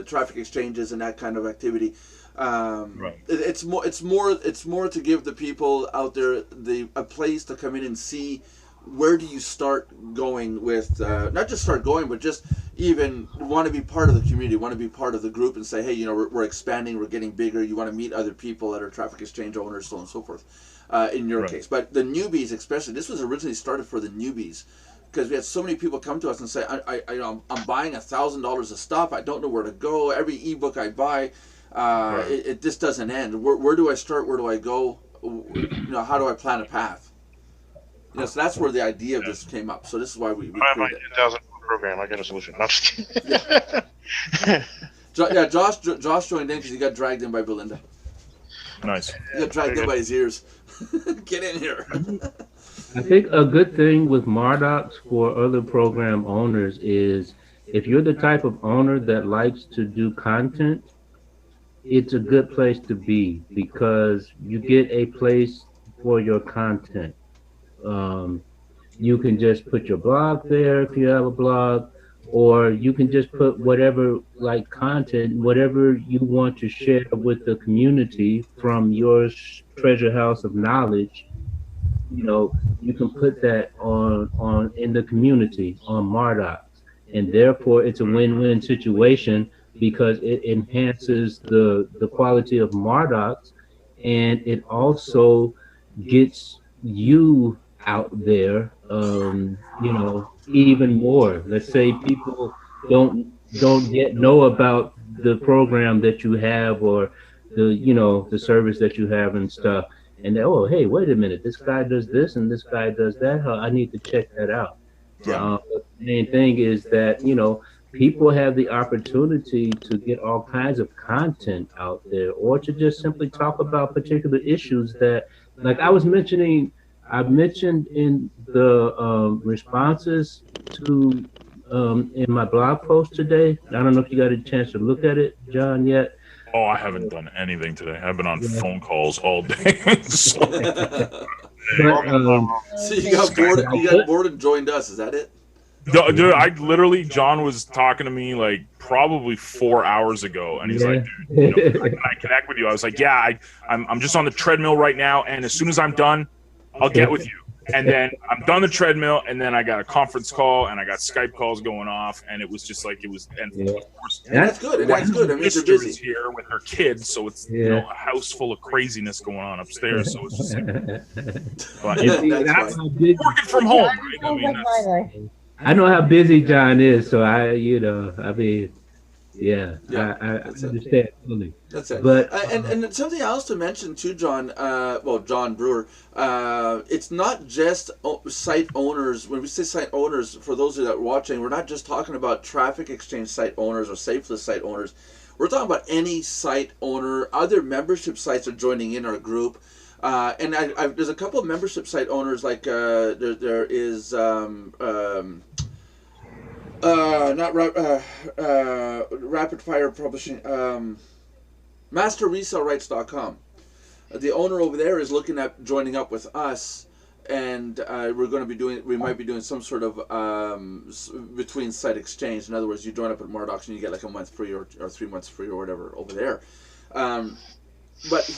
traffic exchanges and that kind of activity. Right. It's more to give the people out there a place to come in and see where do you start going with not just start going, but just even want to be part of the community, want to be part of the group, and say, hey, we're expanding, we're getting bigger. You want to meet other people that are traffic exchange owners, so on and so forth. In your Right. case, but the newbies especially, this was originally started for the newbies, because we had so many people come to us and say, I'm buying $1,000 of stuff. I don't know where to go. Every ebook I buy, it just doesn't end. Where do I start? Where do I go? How do I plan a path? So that's where the idea of this came up. So this is why we I have my created it. 10,000 program. I got a solution. No, I'm just kidding. Josh joined in because he got dragged in by Belinda. Nice. He got dragged in by his ears. Get in here. I think a good thing with Mardox for other program owners is if you're the type of owner that likes to do content, it's a good place to be because you get a place for your content. You can just put your blog there if you have a blog, or you can just put whatever content, whatever you want to share with the community from your treasure house of knowledge. You can put that on in the community on Mardox, and therefore it's a win-win situation because it enhances the quality of Mardox, and it also gets you out there, even more. Let's say people don't yet know about the program that you have or the service that you have and stuff. And hey, wait a minute, this guy does this and this guy does that. I need to check that out. Yeah. The main thing is that, people have the opportunity to get all kinds of content out there or to just simply talk about particular issues that, like I've mentioned in the responses to in my blog post today. I don't know if you got a chance to look at it, John, yet. Oh, I haven't done anything today. I've been on phone calls all day. So, But, So you got bored and joined us. Is that it? dude, I literally, John was talking to me like probably 4 hours ago, and he's like, dude, can I connect with you? I was like, yeah, I'm just on the treadmill right now, and as soon as I'm done, I'll get with you. And then I'm done the treadmill, and then I got a conference call, and I got Skype calls going off, and it was just like and of course, And that's good. And that's good. I mean, they're sister is busy. here with her kids, so it's a house full of craziness going on upstairs. So it's just like, but That's fine. working from home, right? I Sounds mean, like my life. I know how busy John is, so Yeah, Yeah, I that's it. understand fully. That's it. But And something else to mention too, John. Well, John Brewer. It's not just site owners. When we say site owners, for those of you that are watching, we're not just talking about traffic exchange site owners or safeless site owners. We're talking about any site owner. Other membership sites are joining in our group. And there's a couple of membership site owners, like there is not Rapid Fire Publishing, MasterResaleRights.com. The owner over there is looking at joining up with us, and we might be doing some sort of between site exchange. In other words, you join up at Mardox and you get like a month free or 3 months free or whatever over there. But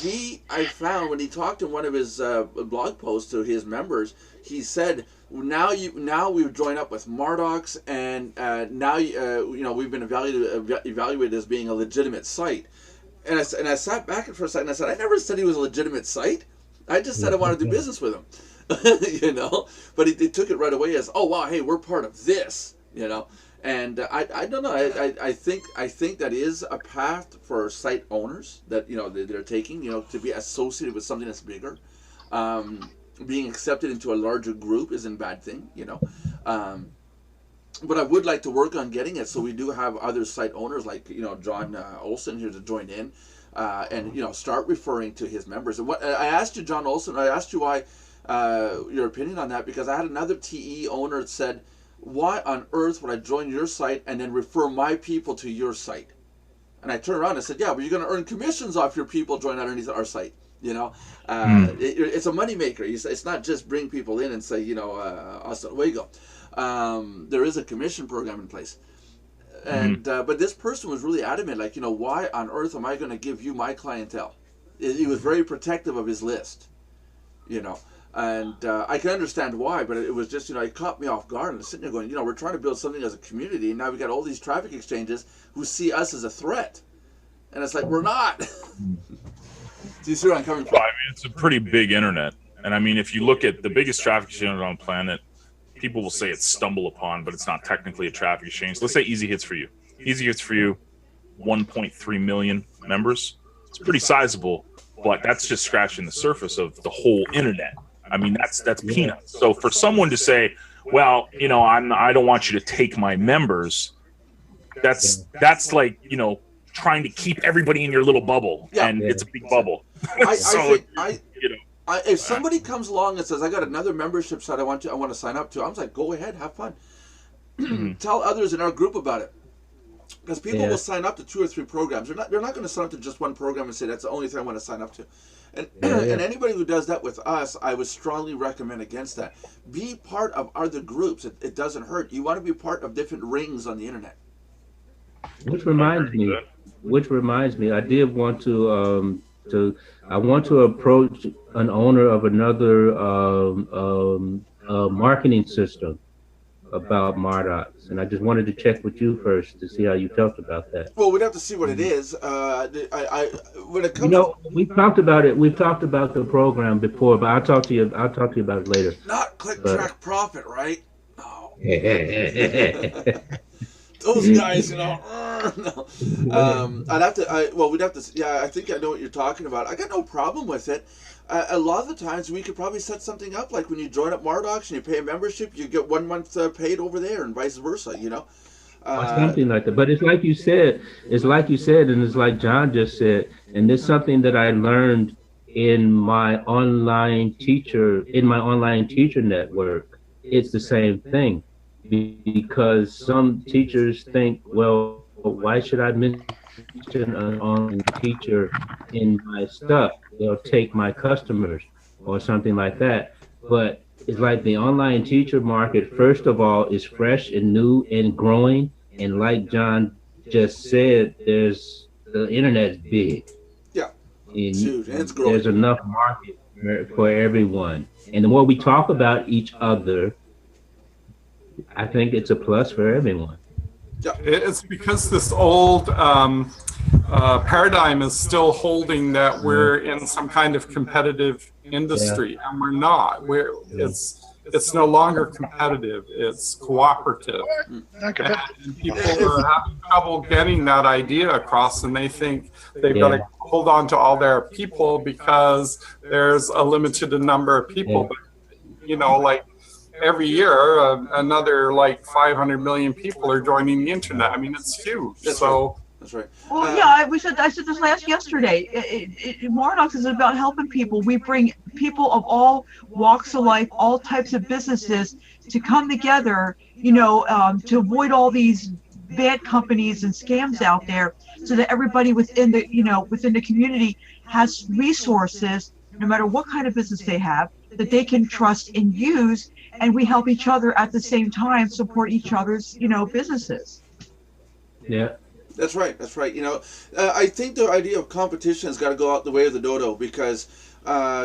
I found when he talked in one of his blog posts to his members, he said, now we've joined up with Mardox, and now we've been evaluated as being a legitimate site. And I sat back for a second. And I said, I never said he was a legitimate site. I just said I want to do business with him. But he took it right away as, oh wow, hey, we're part of this. And I don't know. I think that is a path for site owners that they're taking. To be associated with something that's bigger. Being accepted into a larger group isn't a bad thing. But I would like to work on getting it, so we do have other site owners like John Olson here to join in, and start referring to his members. And what I asked you, John Olson, I asked you why your opinion on that, because I had another TE owner that said, why on earth would I join your site and then refer my people to your site? And I turned around and said, yeah, but you're going to earn commissions off your people joining underneath our site. It's a moneymaker. It's not just bring people in and say, hasta luego. There is a commission program in place. And but this person was really adamant, like, why on earth am I going to give you my clientele? He was very protective of his list, and I can understand why, but it was just, it caught me off guard. And I'm sitting there going, we're trying to build something as a community, and now we got all these traffic exchanges who see us as a threat, and it's like, we're not. Do you see where I'm coming from? Well, I mean, it's a pretty big internet, and I mean, if you look at the biggest traffic exchange on the planet, people will say it's Stumble Upon, but it's not technically a traffic exchange. Let's say Easy Hits For You. Easy Hits For You, 1.3 million members. It's pretty sizable, but that's just scratching the surface of the whole internet. I mean, that's peanuts. So for someone to say, well, I don't want you to take my members, that's like, trying to keep everybody in your little bubble, and it's a big bubble. If somebody comes along and says, I got another membership site I want to sign up to, I'm like, go ahead, have fun. Tell others in our group about it. Because people will sign up to 2 or 3 programs. They're not going to sign up to just one program and say, that's the only thing I want to sign up to. And anybody who does that with us, I would strongly recommend against that. Be part of other groups. It doesn't hurt. You want to be part of different rings on the internet. Which reminds me, I did want to approach an owner of another marketing system about Mardox, and I just wanted to check with you first to see how you felt about that. Well, we'd have to see what it is. When it comes, we talked about it. We've talked about the program before, but I'll talk to you about it later. Not Click Track Profit, right? Oh. Those guys, no. I'd have to. We'd have to. Yeah, I think I know what you're talking about. I got no problem with it. A lot of the times we could probably set something up, like when you join up Mardox and you pay a membership, you get 1 month paid over there, and vice versa. Something like that. But it's like you said, and it's like John just said, and it's something that I learned in my online teacher network. It's the same thing. Because some teachers think, well, why should I mention an online teacher in my stuff? They'll take my customers or something like that. But it's like the online teacher market, first of all, is fresh and new and growing. And like John just said, the internet's big. Yeah, it's growing. There's enough market for everyone. And the more we talk about each other, I think it's a plus for everyone. Yeah. It's because this old paradigm is still holding that we're in some kind of competitive industry, and we're not. It's it's no longer competitive. It's cooperative. Not competitive. And people are having trouble getting that idea across, and they think they've got to hold on to all their people because there's a limited number of people. But, you know, like every year, another like 500 million people are joining the internet. I mean, it's huge. That's right. Well, yeah, I said this yesterday. Mardox is about helping people. We bring people of all walks of life, all types of businesses to come together, you know, to avoid all these bad companies and scams out there, so that everybody within the community has resources, no matter what kind of business they have, that they can trust and use, and we help each other at the same time, support each other's, you know, businesses. Yeah. That's right. That's right. You know, I think the idea of competition has got to go out the way of the dodo, because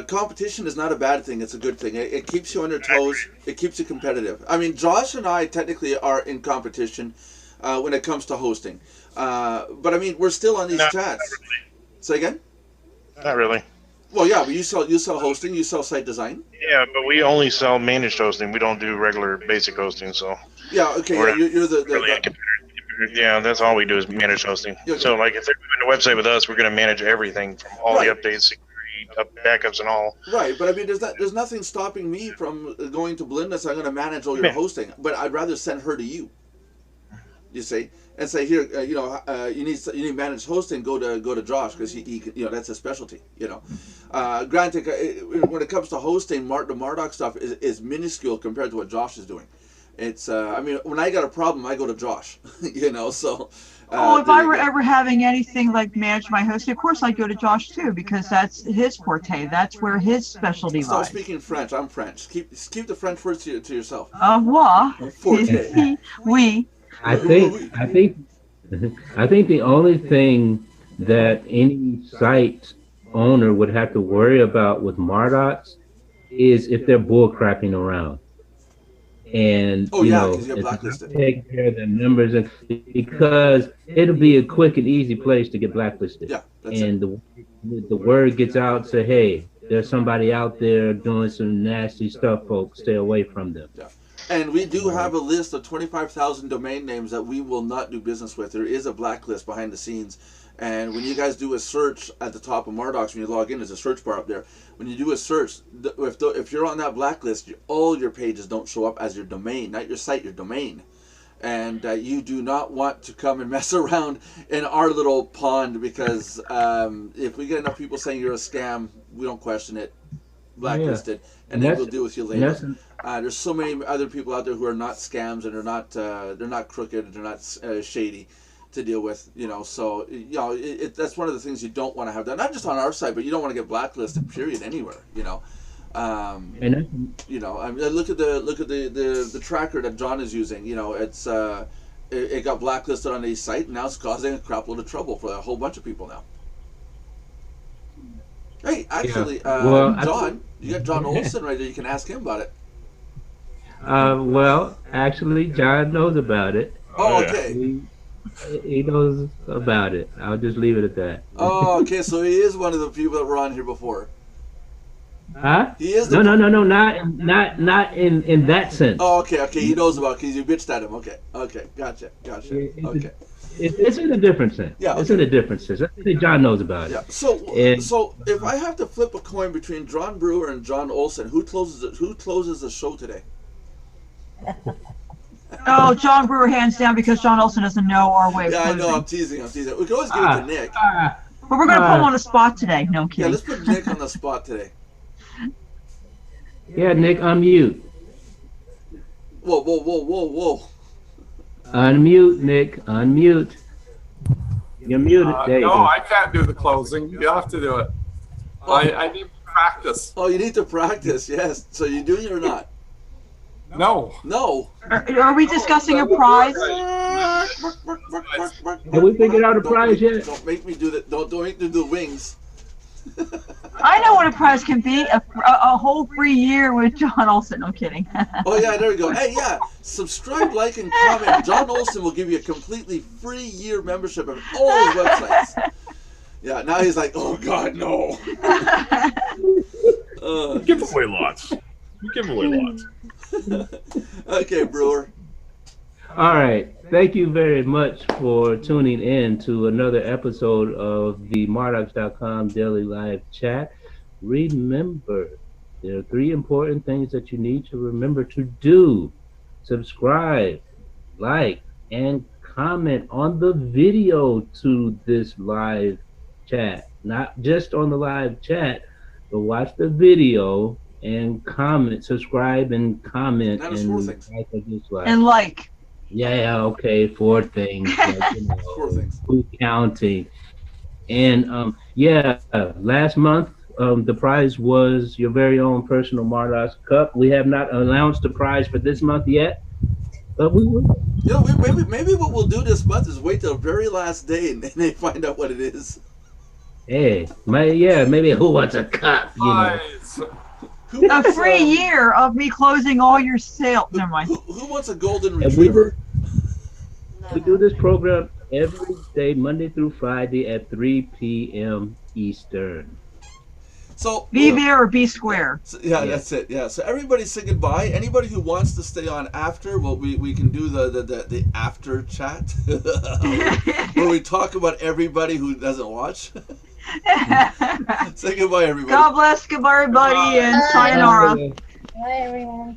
competition is not a bad thing. It's a good thing. It keeps you on your toes. It keeps you competitive. I mean, Josh and I technically are in competition when it comes to hosting. But I mean, we're still on these chats. Not really. Say again? Not really. Well, yeah, but you sell hosting, you sell site design. Yeah, but we only sell managed hosting. We don't do regular basic hosting. So yeah, okay, we're you're the really yeah, that's all we do is manage hosting. Yeah, so like if they're doing a website with us, we're going to manage everything from all the updates, security, backups, and all. Right, but I mean, there's nothing stopping me from going to Belinda, so I'm going to manage all your hosting. But I'd rather send her to you. You see, and say here, you need managed hosting. Go to Josh, because he that's his specialty. You know, granted, when it comes to hosting, the Mardox stuff is minuscule compared to what Josh is doing. It's I mean, when I got a problem, I go to Josh. You know, so. If I were ever having anything like manage my hosting, of course I'd go to Josh too, because that's his forte. That's where his specialty lies. Stop speaking French. I'm French. Keep the French words to yourself. Au revoir. Forte. Oui. I think the only thing that any site owner would have to worry about with Mardox is if they're bullcrapping around. And take care of their numbers, and because it'll be a quick and easy place to get blacklisted. Yeah, and the word gets out, say, hey, there's somebody out there doing some nasty stuff, folks. Stay away from them. Yeah. And we do have a list of 25,000 domain names that we will not do business with. There is a blacklist behind the scenes. And when you guys do a search at the top of Mardox, when you log in, there's a search bar up there. When you do a search, if you're on that blacklist, all your pages don't show up as your domain, not your site, your domain. And you do not want to come and mess around in our little pond, because if we get enough people saying you're a scam, we don't question it, blacklisted, and then we'll deal with you later. There's so many other people out there who are not scams, and they're not crooked, they're not shady to deal with, you know. So that's one of the things you don't want to have done, not just on our site, but you don't want to get blacklisted period anywhere, you know. You know, I mean, look at the tracker that John is using. You know, it's it got blacklisted on his site, and now it's causing a crap load of trouble for a whole bunch of people now. Hey, actually, John, you got John Olson right there. You can ask him about it. Well, actually, John knows about it. Oh, okay. He knows about it. I'll just leave it at that. Oh, okay. So he is one of the people that were on here before. Huh? He is. No, not in that sense. Oh, okay. He knows about it because you bitched at him. Okay. Gotcha. Okay. It's in a different sense. Yeah. It's in a different sense. I think John knows about it. Yeah. So if I have to flip a coin between John Brewer and John Olson, who closes the show today? Oh, John Brewer, hands down, because John Olson doesn't know our way of closing. closing. I know, I'm teasing. We can always give it to Nick. But we're going to put him on the spot today. No kidding. Yeah, let's put Nick on the spot today. Yeah, Nick, unmute. Whoa. Unmute, Nick. Unmute. You're muted. There you go. I can't do the closing. You have to do it. I need to practice. Oh, you need to practice, yes. So you doing it or not? No. Are we discussing a prize? Have we figured out a prize yet? Don't make me do that. Don't make me do the wings. I know what a prize can be. A whole free year with John Olson. No kidding. Oh, yeah, there we go. Hey, yeah. Subscribe, like, and comment. John Olson will give you a completely free year membership of all his websites. Yeah, now he's like, oh, God, no. Give away lots. We give away lots. Okay, Brewer. All right. Thank you very much for tuning in to another episode of the Mardox.com Daily Live Chat. Remember, there are 3 important things that you need to remember to do. Subscribe, like, and comment on the video to this live chat. Not just on the live chat, but watch the video and comment, subscribe and comment That was 4 and things. like or dislike. And like. Yeah, okay, 4 things. Like, 4 things. who's counting? And yeah, last month the prize was your very own personal Mardox Cup. We have not announced the prize for this month yet, but we will. You know, maybe what we'll do this month is wait till the very last day and then they find out what it is. Hey, maybe who wants a cup? You know. Nice. A free year of me closing all your sales. Never mind. Who wants a golden And we retriever? do this program every day, Monday through Friday at 3 p.m. Eastern. So Be there or be square. So, yeah, that's it. Yeah. So everybody say goodbye. Anybody who wants to stay on after, well, we can do the after chat where we talk about everybody who doesn't watch. Say goodbye, everybody. God bless, goodbye, everybody, and sayonara. Bye, everyone.